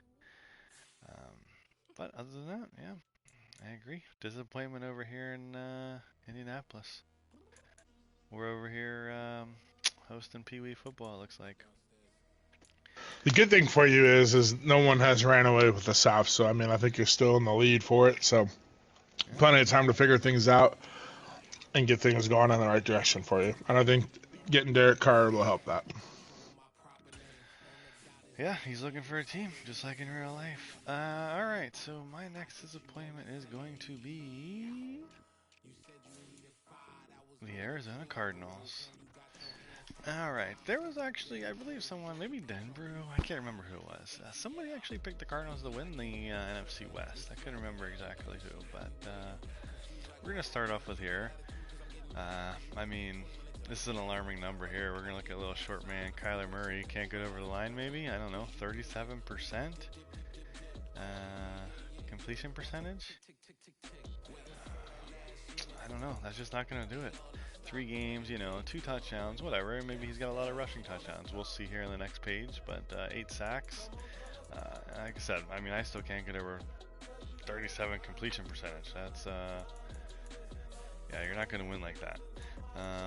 But other than that, yeah, I agree. Disappointment over here in Indianapolis. We're over here hosting Pee Wee football, it looks like. The good thing for you is no one has ran away with the South. So, I mean, I think you're still in the lead for it. So, plenty of time to figure things out and get things going in the right direction for you. And I think getting Derek Carr will help that. Yeah, he's looking for a team, just like in real life. Alright, so my next disappointment is going to be the Arizona Cardinals. Alright, there was actually, I believe someone, maybe Denver, I can't remember who it was. Somebody actually picked the Cardinals to win the NFC West. I couldn't remember exactly who, but we're going to start off with here. I mean, this is an alarming number here. We're going to look at a little short man, Kyler Murray. Can't get over the line, maybe? I don't know, 37%? Completion percentage? I don't know. That's just not going to do it. 3 games, 2 touchdowns, whatever. Maybe he's got a lot of rushing touchdowns. We'll see here in the next page. But 8 sacks. Like I said, I mean, I still can't get over 37 completion percentage. That's, yeah, you're not going to win like that.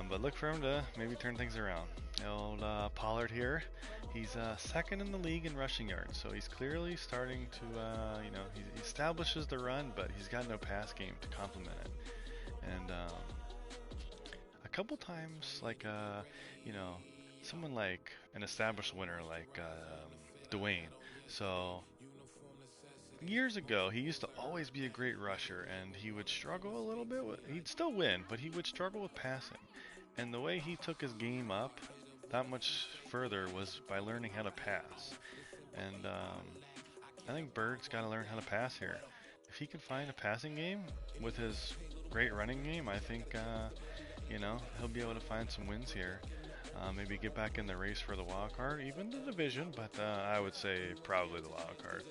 But look for him to maybe turn things around. Old Pollard here. He's second in the league in rushing yards, so he's clearly starting to, he establishes the run, but he's got no pass game to complement it. And a couple times, like, someone like an established winner like Dwayne. So years ago, he used to always be a great rusher, and he would struggle a little bit. He'd still win, but he would struggle with passing. And the way he took his game up that much further was by learning how to pass. And I think Bird's got to learn how to pass here. If he can find a passing game with his great running game, I think, he'll be able to find some wins here. Maybe get back in the race for the wild card, even the division, but I would say probably the wild card.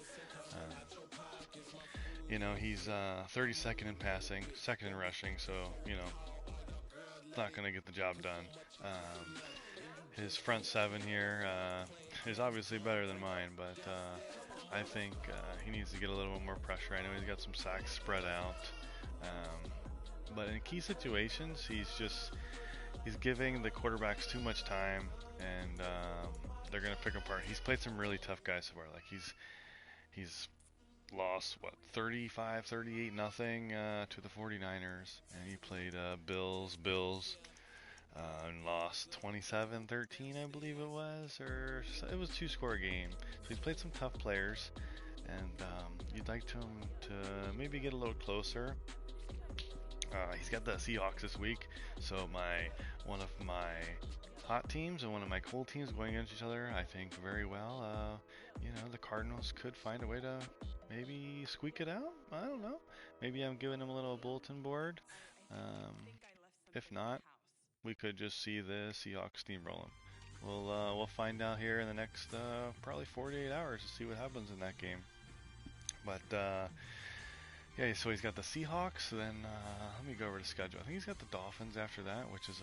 He's 32nd in passing, 2nd in rushing, so, not going to get the job done. His front 7 here is obviously better than mine, but I think he needs to get a little bit more pressure. I know he's got some sacks spread out, but in key situations, he's giving the quarterbacks too much time, and they're going to pick apart. He's played some really tough guys so far. Like, he's lost, 38 nothing to the 49ers, and he played Bills, and lost 27-13, I believe it was, or it was a 2-score game. So he's played some tough players, and you'd like him to maybe get a little closer. He's got the Seahawks this week, so one of my hot teams and one of my cold teams going against each other, I think very well. The Cardinals could find a way to maybe squeak it out. I don't know. Maybe I'm giving them a little bulletin board. If not, we could just see the Seahawks steamroll them. We'll find out here in the next probably 48 hours to see what happens in that game. But yeah, so he's got the Seahawks. Then let me go over the schedule. I think he's got the Dolphins after that, which is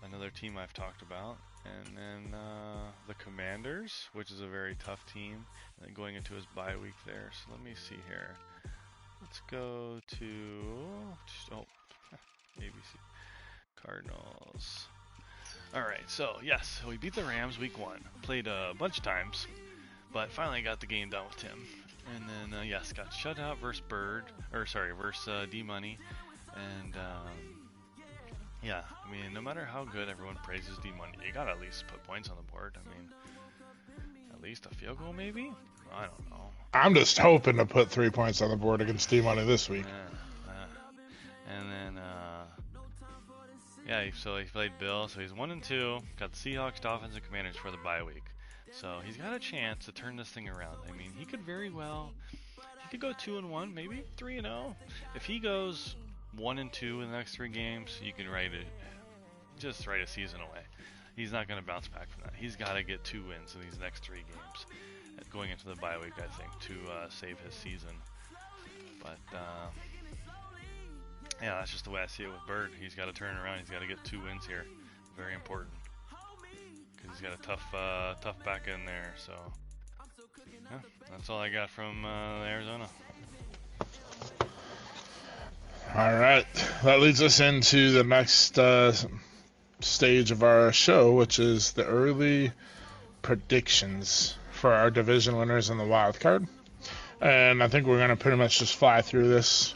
another team I've talked about. And then the Commanders, which is a very tough team, and then going into his bye week there. So let me see here. Let's go to ABC Cardinals. Alright, so yes, we beat the Rams week 1. Played a bunch of times, but finally got the game done with Tim. And then, yes, got shut out versus D-Money. And, yeah, I mean, no matter how good everyone praises D-Money, you gotta at least put points on the board. I mean, at least a field goal, maybe? I don't know. I'm just hoping to put 3 points on the board against D-Money this week. And then, yeah, so he played Bill, so he's 1-2. Got the Seahawks, Dolphins, and Commanders for the bye week. So he's got a chance to turn this thing around. I mean, he could very well, he could go 2-1, maybe 3-0. If he goes 1-2 in the next 3 games, you can just write a season away. He's not going to bounce back from that. He's got to get 2 wins in these next 3 games going into the bye week, I think, to save his season. But yeah, that's just the way I see it with Bird. He's got to turn around. He's got to get 2 wins here. Very important. Because he's got a tough back end there. So yeah, that's all I got from Arizona. All right, that leads us into the next stage of our show, which is the early predictions for our division winners in the wild card. And I think we're going to pretty much just fly through this.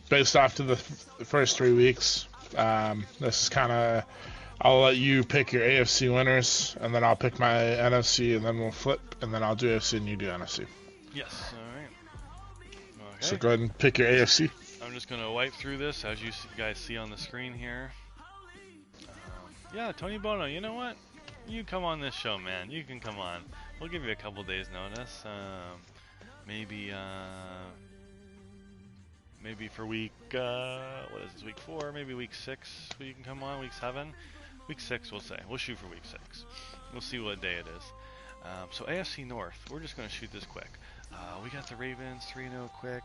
Based off to the first 3 weeks, This is kind of, I'll let you pick your AFC winners, and then I'll pick my NFC, and then we'll flip, and then I'll do AFC and you do NFC. Yes, alright. Okay. So go ahead and pick your AFC. I'm just going to wipe through this, as you guys see on the screen here. Yeah, Tony Bono, you know what? You come on this show, man. You can come on. We'll give you a couple days notice. Maybe for week, what is this, week 4, maybe week 6, you can come on, week 7? Week 6, we'll say. We'll shoot for week 6. We'll see what day it is. So AFC North, we're just going to shoot this quick. We got the Ravens 3-0 quick,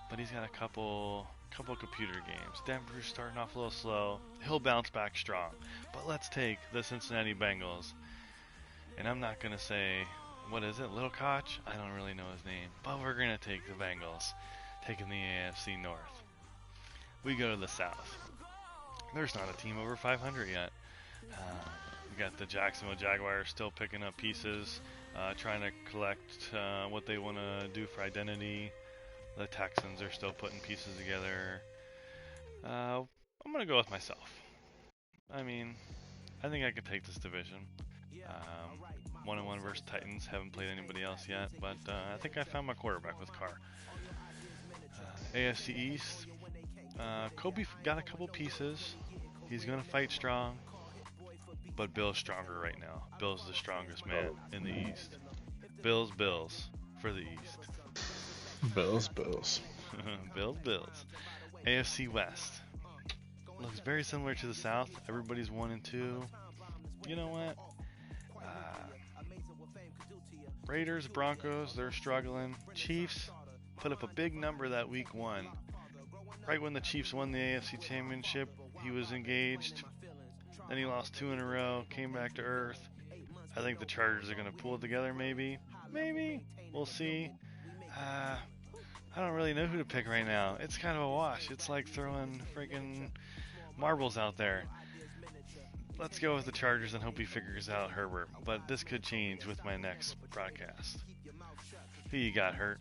but he's got a couple computer games. Denver's starting off a little slow. He'll bounce back strong. But let's take the Cincinnati Bengals. And I'm not going to say, what is it, Little Koch? I don't really know his name. But we're going to take the Bengals, taking the AFC North. We go to the South. There's not a team over 500 yet. We got the Jacksonville Jaguars still picking up pieces, trying to collect what they want to do for identity. The Texans are still putting pieces together. I'm going to go with myself. I mean, I think I could take this division. 1-1 versus Titans. Haven't played anybody else yet, but I think I found my quarterback with Carr. AFC East. Kobe got a couple pieces. He's going to fight strong, but Bill's stronger right now. Bill's the strongest man in the East. Bills for the East. Bills. Bills. AFC West. Looks very similar to the South. Everybody's 1-2. You know what? Raiders, Broncos, they're struggling. Chiefs put up a big number that week 1. Right when the Chiefs won the AFC Championship, he was engaged. Then he lost 2 in a row, came back to earth. I think the Chargers are going to pull it together, maybe. We'll see. I don't really know who to pick right now. It's kind of a wash. It's like throwing freaking marbles out there. Let's go with the Chargers and hope he figures out Herbert. But this could change with my next broadcast. Who you got, Hurt,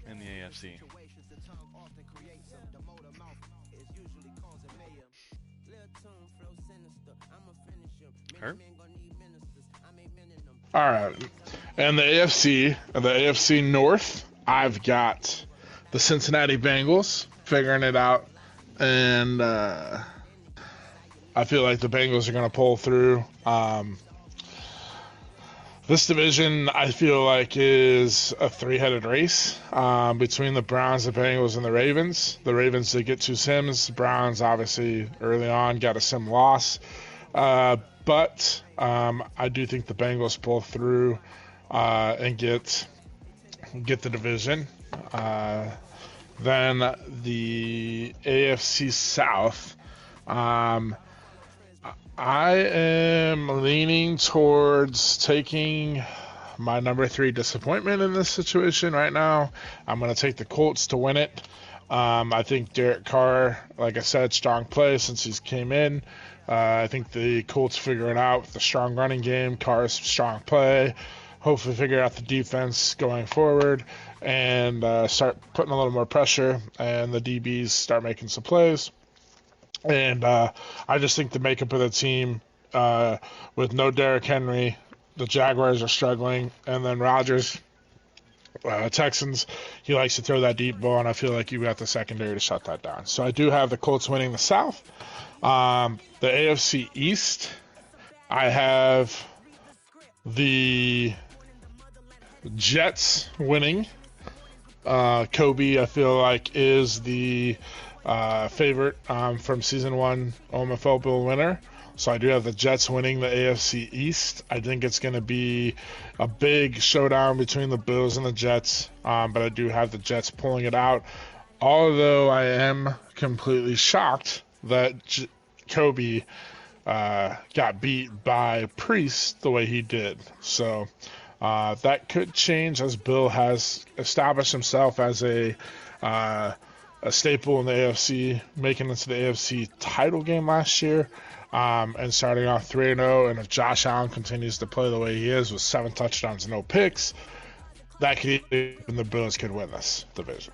in the AFC? Hurt? All right. And the AFC North, I've got the Cincinnati Bengals figuring it out, and I feel like the Bengals are going to pull through. This division, I feel like, is a three-headed race between the Browns, the Bengals, and the Ravens. The Ravens did get 2 sims. The Browns, obviously, early on got a sim loss. But I do think the Bengals pull through and get the division. Then the AFC South, I am leaning towards taking my number 3 disappointment in this situation right now. I'm going to take the Colts to win it. I think Derek Carr, like I said, strong play since he's came in. I think the Colts figure it out with the strong running game, Carr's strong play, hopefully figure out the defense going forward, and start putting a little more pressure, and the DBs start making some plays. And I just think the makeup of the team, with no Derrick Henry, the Jaguars are struggling, and then Rodgers, Texans, he likes to throw that deep ball, and I feel like you got the secondary to shut that down. So I do have the Colts winning the South. The AFC East, I have the Jets winning. Kobe, I feel like, is the favorite from season 1 OMFL Bill winner. So I do have the Jets winning the AFC East. I think it's going to be a big showdown between the Bills and the Jets, but I do have the Jets pulling it out. Although I am completely shocked that Kobe got beat by Priest the way he did. So that could change as Bill has established himself as a staple in the AFC, making it to the AFC title game last year, and starting off 3-0. And if Josh Allen continues to play the way he is with 7 touchdowns, no picks, that could even the Bills could win this division.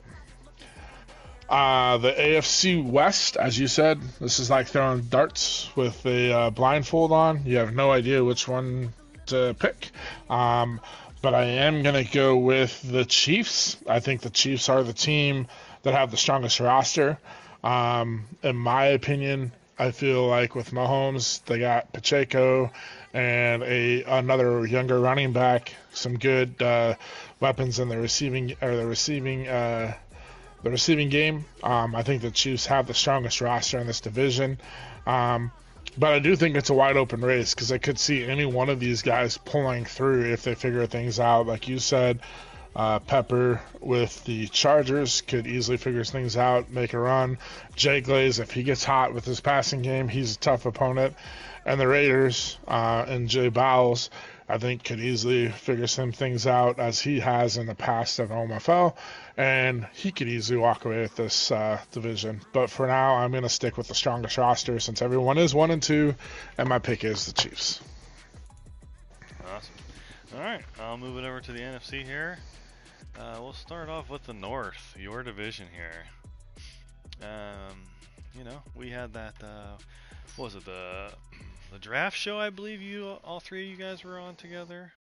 The AFC West, as you said, this is like throwing darts with a blindfold on. You have no idea which one to pick. But I am going to go with the Chiefs. I think the Chiefs are the team that have the strongest roster. In my opinion, I feel like with Mahomes, they got Pacheco and another younger running back, some good weapons in the receiving game. I think the Chiefs have the strongest roster in this division. But I do think it's a wide open race because I could see any one of these guys pulling through if they figure things out. Like you said, Pepper with the Chargers could easily figure things out, make a run. Jay Glaze, if he gets hot with his passing game, he's a tough opponent. And the Raiders and Jay Bowles, I think, could easily figure some things out as he has in the past at OMFL. And he could easily walk away with this division. But for now, I'm going to stick with the strongest roster since everyone is 1-2, and my pick is the Chiefs. Awesome. All right, I'll move it over to the NFC here. We'll start off with the North, your division here. We had that, what was it, the draft show, I believe all three of you guys were on together.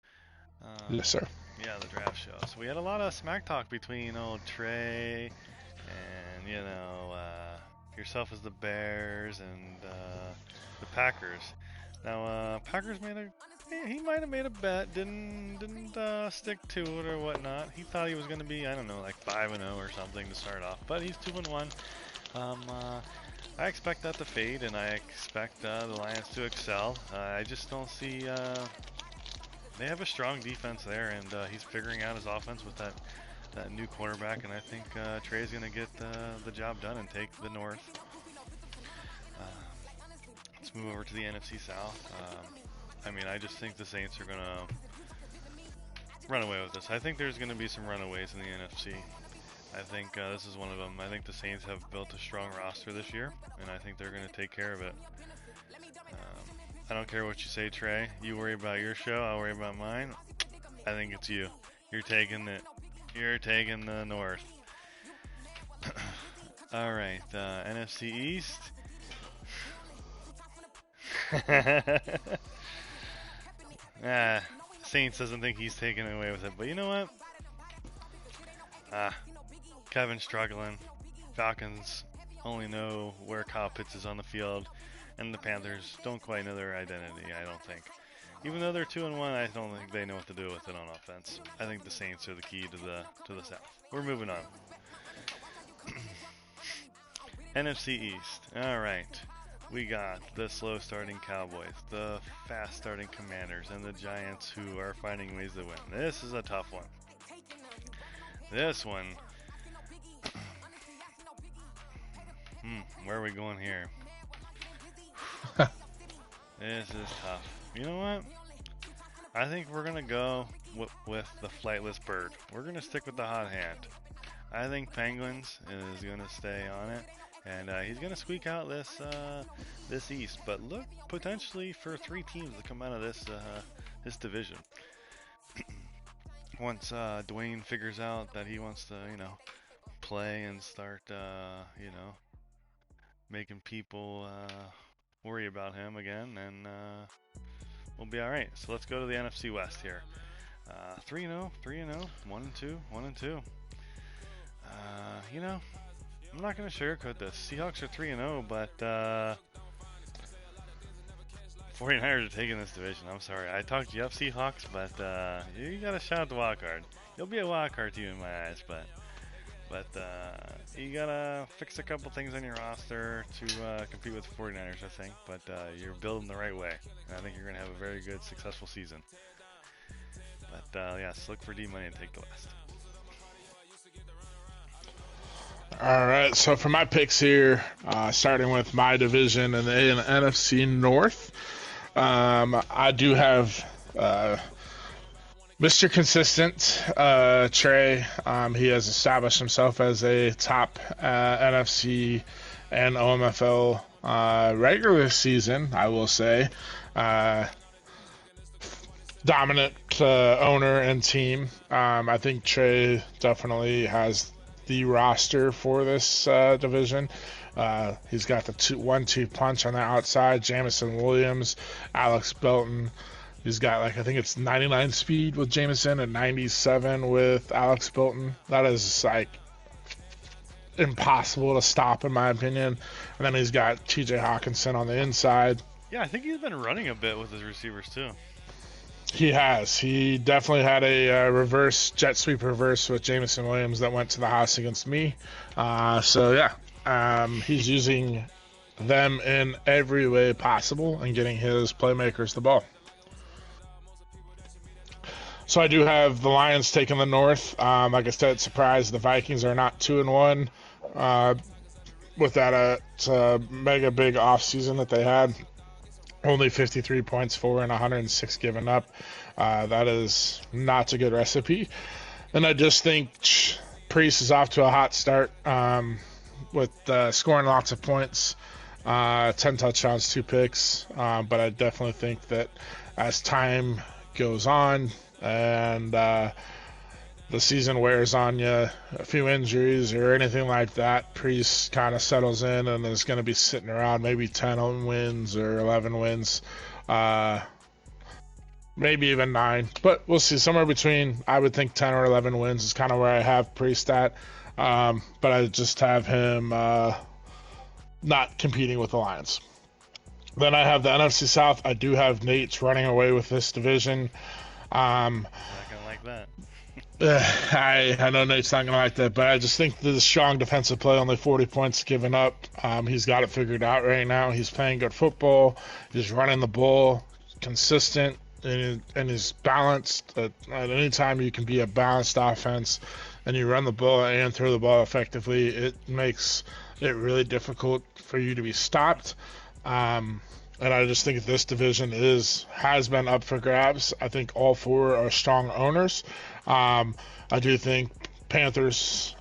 Yes, sir. Yeah, the draft show. So we had a lot of smack talk between Trey and yourself as the Bears and the Packers. Now Packers he might have made a bet, didn't stick to it or whatnot. He thought he was going to be, I don't know, like 5-0 or something to start off, but he's 2-1. I expect that to fade, and I expect the Lions to excel. I just don't see. They have a strong defense there, and he's figuring out his offense with that new quarterback, and I think Trey's going to get the job done and take the North. Let's move over to the NFC South. I just think the Saints are going to run away with this. I think there's going to be some runaways in the NFC. I think this is one of them. I think the Saints have built a strong roster this year, and I think they're going to take care of it. I don't care what you say, Trey. You worry about your show, I'll worry about mine. I think it's you. You're taking the North. All right, NFC East. Saints doesn't think he's taking away with it, but you know what? Kevin's struggling. Falcons only know where Kyle Pitts is on the field, and the Panthers don't quite know their identity, I don't think. Even though they're 2-1, I don't think they know what to do with it on offense. I think the Saints are the key to the South. We're moving on. NFC East. All right. We got the slow starting Cowboys, the fast starting Commanders, and the Giants who are finding ways to win. This is a tough one. This one. Where are we going here? This is tough. You know what? I think we're going to go with the flightless bird. We're going to stick with the hot hand. I think Penguins is going to stay on it. And he's going to squeak out this East. But look, potentially for 3 teams to come out of this division. Once Dwayne figures out that he wants to, play and start, making people worry about him again, and we'll be all right. So let's go to the NFC West here. 3-0, 3-0, 1-2, 1-2. I'm not going to sugarcoat this. Seahawks are 3-0, but 49ers are taking this division. I'm sorry. I talked you up, Seahawks, but you got to shout out the wild card. You'll be a wild card team in my eyes, but you got to fix a couple things on your roster to compete with the 49ers, I think. But you're building the right way. And I think you're going to have a very good, successful season. But, yes, look for D-Money and take the West. All right, so for my picks here, starting with my division in the NFC North, I do have Mr. Consistent, Trey. He has established himself as a top NFC and OMFL regular season, I will say. Dominant owner and team. I think Trey definitely has the roster for this division. He's got the 1-2 punch on the outside. Jamison Williams, Alex Belton. He's got, like, I think it's 99 speed with Jamison and 97 with Alex Belton. That is, like, impossible to stop, in my opinion. And then he's got TJ Hawkinson on the inside. Yeah, I think he's been running a bit with his receivers, too. He has. He definitely had a reverse, jet sweep reverse with Jamison Williams that went to the house against me. So, yeah, he's using them in every way possible and getting his playmakers the ball. So I do have the Lions taking the North. Like I said, surprised the Vikings are not 2-1 with that mega big offseason that they had. Only 53 points for and 106 given up. That is not a good recipe. And I just think Priest is off to a hot start with scoring lots of points, 10 touchdowns, 2 picks. But I definitely think that as time goes on and the season wears on you, a few injuries or anything like that, Priest kind of settles in and is going to be sitting around maybe 10 wins or 11 wins, maybe even 9. But we'll see. Somewhere between, I would think 10 or 11 wins is kind of where I have Priest at. But I just have him not competing with the Lions. Then I have the NFC South. I do have Nate's running away with this division. Not going to like that. I know Nate's not going to like that, but I just think the strong defensive play, only 40 points given up. He's got it figured out right now. He's playing good football. He's running the ball, consistent, and he's balanced. At any time you can be a balanced offense and you run the ball and throw the ball effectively, it makes it really difficult for you to be stopped. And I just think this division has been up for grabs. I think all 4 are strong owners. I do think Panthers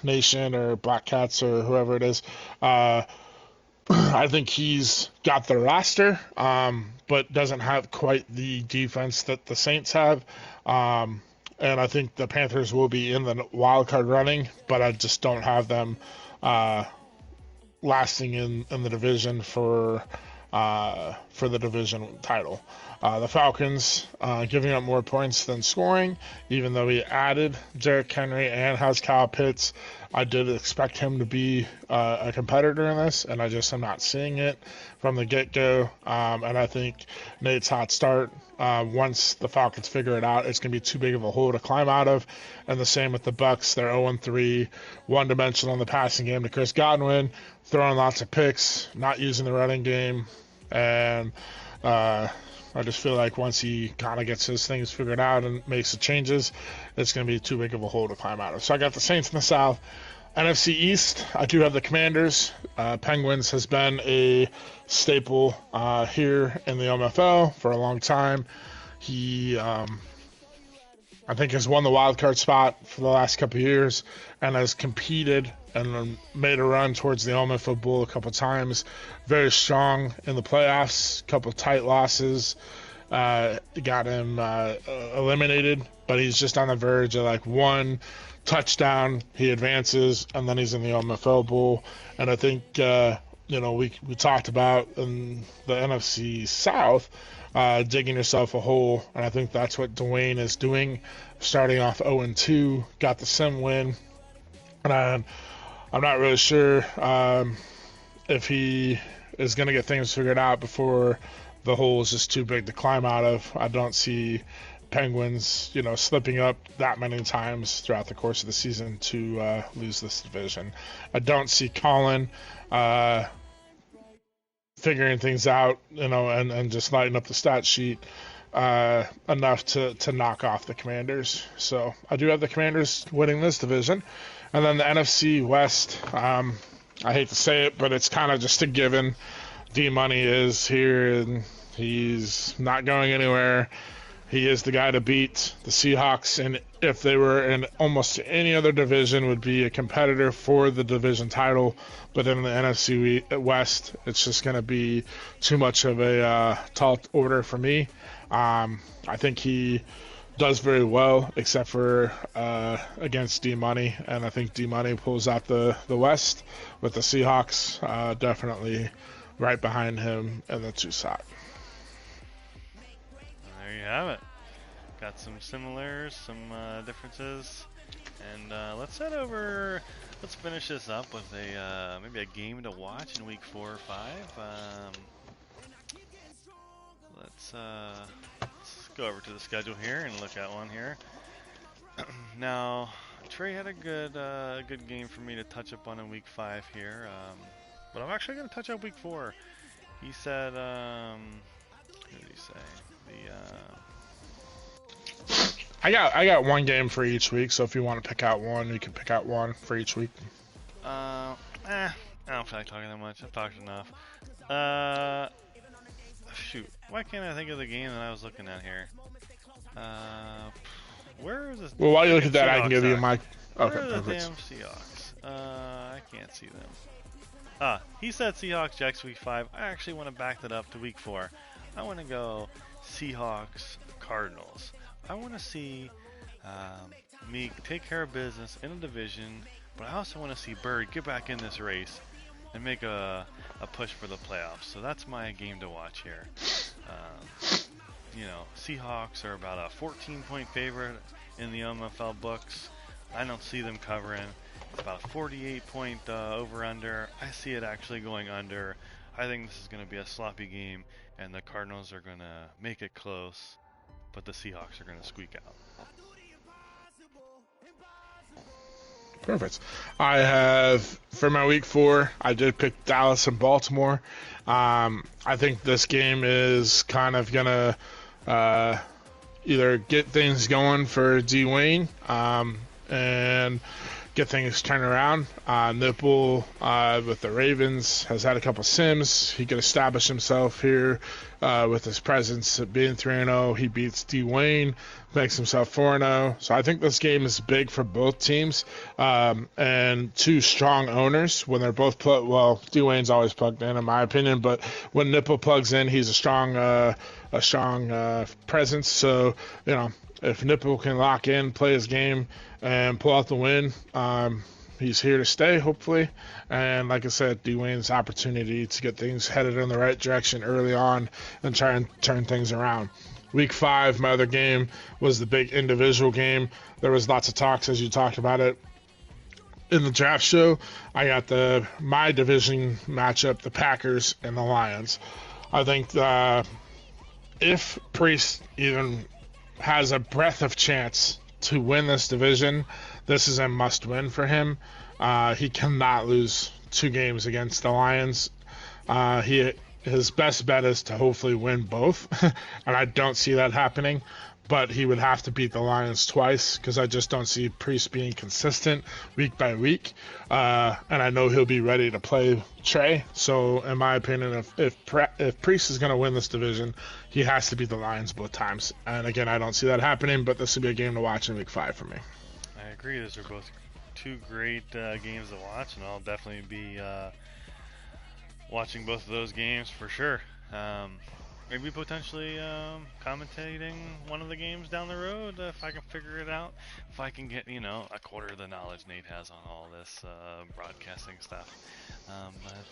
Nation or Black Cats or whoever it is, I think he's got the roster, but doesn't have quite the defense that the Saints have. And I think the Panthers will be in the wild card running, but I just don't have them lasting in the division for the division title. The Falcons giving up more points than scoring, even though he added Derrick Henry and has Kyle Pitts. I did expect him to be a competitor in this, and I just am not seeing it from the get-go. And I think Nate's hot start, once the Falcons figure it out, it's going to be too big of a hole to climb out of. And the same with the Bucs. They're 0-3, one-dimensional in the passing game to Chris Godwin, throwing lots of picks, not using the running game. And I just feel like once he kind of gets his things figured out and makes the changes, it's going to be too big of a hole to climb out of. So I got the Saints in the South. NFC East, I do have the Commanders. Penguins has been a staple here in the OMFL for a long time. He, I think, has won the wild card spot for the last couple of years and has competed and made a run towards the OMFL Bowl a couple times. Very strong in the playoffs, couple tight losses. Got him eliminated, but he's just on the verge of like one touchdown. He advances, and then he's in the OMFL Bowl. And I think, we talked about in the NFC South, digging yourself a hole, and I think that's what Dwayne is doing, starting off 0-2, got the sim win. And I'm not really sure if he is going to get things figured out before the hole is just too big to climb out of. I don't see Penguins, slipping up that many times throughout the course of the season to lose this division. I don't see Colin figuring things out, and just lighting up the stat sheet enough to knock off the Commanders. So I do have the Commanders winning this division. And then the NFC West, I hate to say it, but it's kind of just a given. D-Money is here, and he's not going anywhere. He is the guy to beat. The Seahawks, and if they were in almost any other division, would be a competitor for the division title. But in the NFC West, it's just going to be too much of a tall order for me. I think he does very well, except for against D-Money, and I think D-Money pulls out the West, with the Seahawks definitely right behind him in the 2 side. There you have it. Got some similars, some differences, and let's head over. Let's finish this up with a maybe a game to watch in week 4 or 5. Let's go over to the schedule here and look at one here. Now, Trey had a good game for me to touch up on in week 5 here, but I'm actually going to touch up week 4. He said, what did he say? I got one game for each week, so if you want to pick out one, you can pick out one for each week. I don't feel like talking that much. I've talked enough. Shoot, why can't I think of the game that I was looking at here? Where is this? Well, while you look at that, Seahawks I can give you my. Okay, where are the perfect. damn Seahawks? I can't see them. He said Seahawks Jacks week 5. I actually want to back that up to week 4. I want to go Seahawks Cardinals. I want to see me take care of business in a division, but I also want to see Bird get back in this race and make a push for the playoffs. So that's my game to watch here. Seahawks are about a 14-point favorite in the OMFL books. I don't see them covering. It's about a 48-point over-under. I see it actually going under. I think this is going to be a sloppy game, and the Cardinals are going to make it close, but the Seahawks are going to squeak out. Perfect. I have, for my week 4, I did pick Dallas and Baltimore. I think this game is kind of going to either get things going for Dwayne and get things turned around. Nipple with the Ravens has had a couple sims. He could establish himself here with his presence at being 3-0. He beats Dwayne, makes himself 4-0. So I think this game is big for both teams and 2 strong owners when they're both Dwayne's always plugged in my opinion, but when Nipple plugs in, he's a strong presence. So, if Nipple can lock in, play his game, and pull out the win, he's here to stay, hopefully. And like I said, Dwayne's opportunity to get things headed in the right direction early on and try and turn things around. Week 5, my other game, was the big individual game. There was lots of talks, as you talked about it, in the draft show. I got my division matchup, the Packers and the Lions. I think if Priest even has a breath of chance to win this division, this is a must-win for him. He cannot lose 2 games against the Lions. His best bet is to hopefully win both, and I don't see that happening. But he would have to beat the Lions twice because I just don't see Priest being consistent week by week. And I know he'll be ready to play Trey. So in my opinion, if Priest is going to win this division, he has to beat the Lions both times. And again, I don't see that happening, but this will be a game to watch in week 5 for me. I agree. Those are both 2 great games to watch, and I'll definitely be watching both of those games for sure. Maybe potentially commentating one of the games down the road if I can figure it out. If I can get, a quarter of the knowledge Nate has on all this broadcasting stuff. But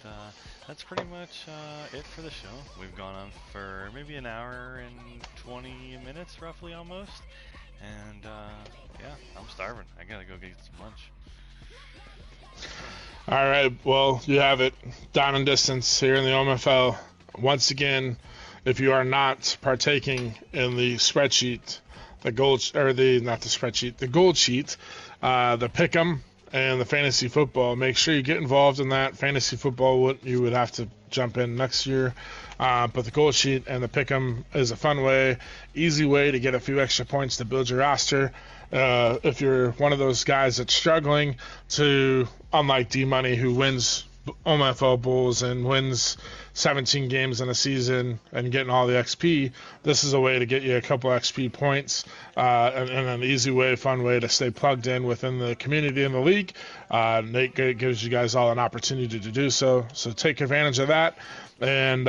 that's pretty much it for the show. We've gone on for maybe an hour and 20 minutes, roughly almost. And I'm starving. I gotta go get some lunch. All right, well, you have it. Down and distance here in the OMFL. Once again, if you are not partaking in the spreadsheet, the gold sheet, the pick'em and the fantasy football, make sure you get involved in that. Fantasy football, you would have to jump in next year. But the gold sheet and the pick'em is a fun way, easy way to get a few extra points to build your roster. If you're one of those guys that's struggling to, unlike D-Money, who wins OMFL Bulls and wins 17 games in a season and getting all the XP, this is a way to get you a couple XP points and an easy way, fun way to stay plugged in within the community in the league. Nate gives you guys all an opportunity to do so. So take advantage of that. And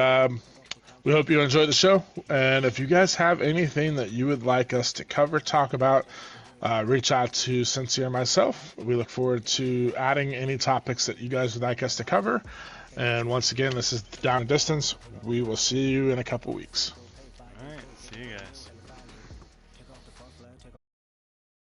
We hope you enjoyed the show. And if you guys have anything that you would like us to cover, talk about, reach out to Cincy or myself. We look forward to adding any topics that you guys would like us to cover. And once again, this is Down and Distance. We will see you in a couple weeks.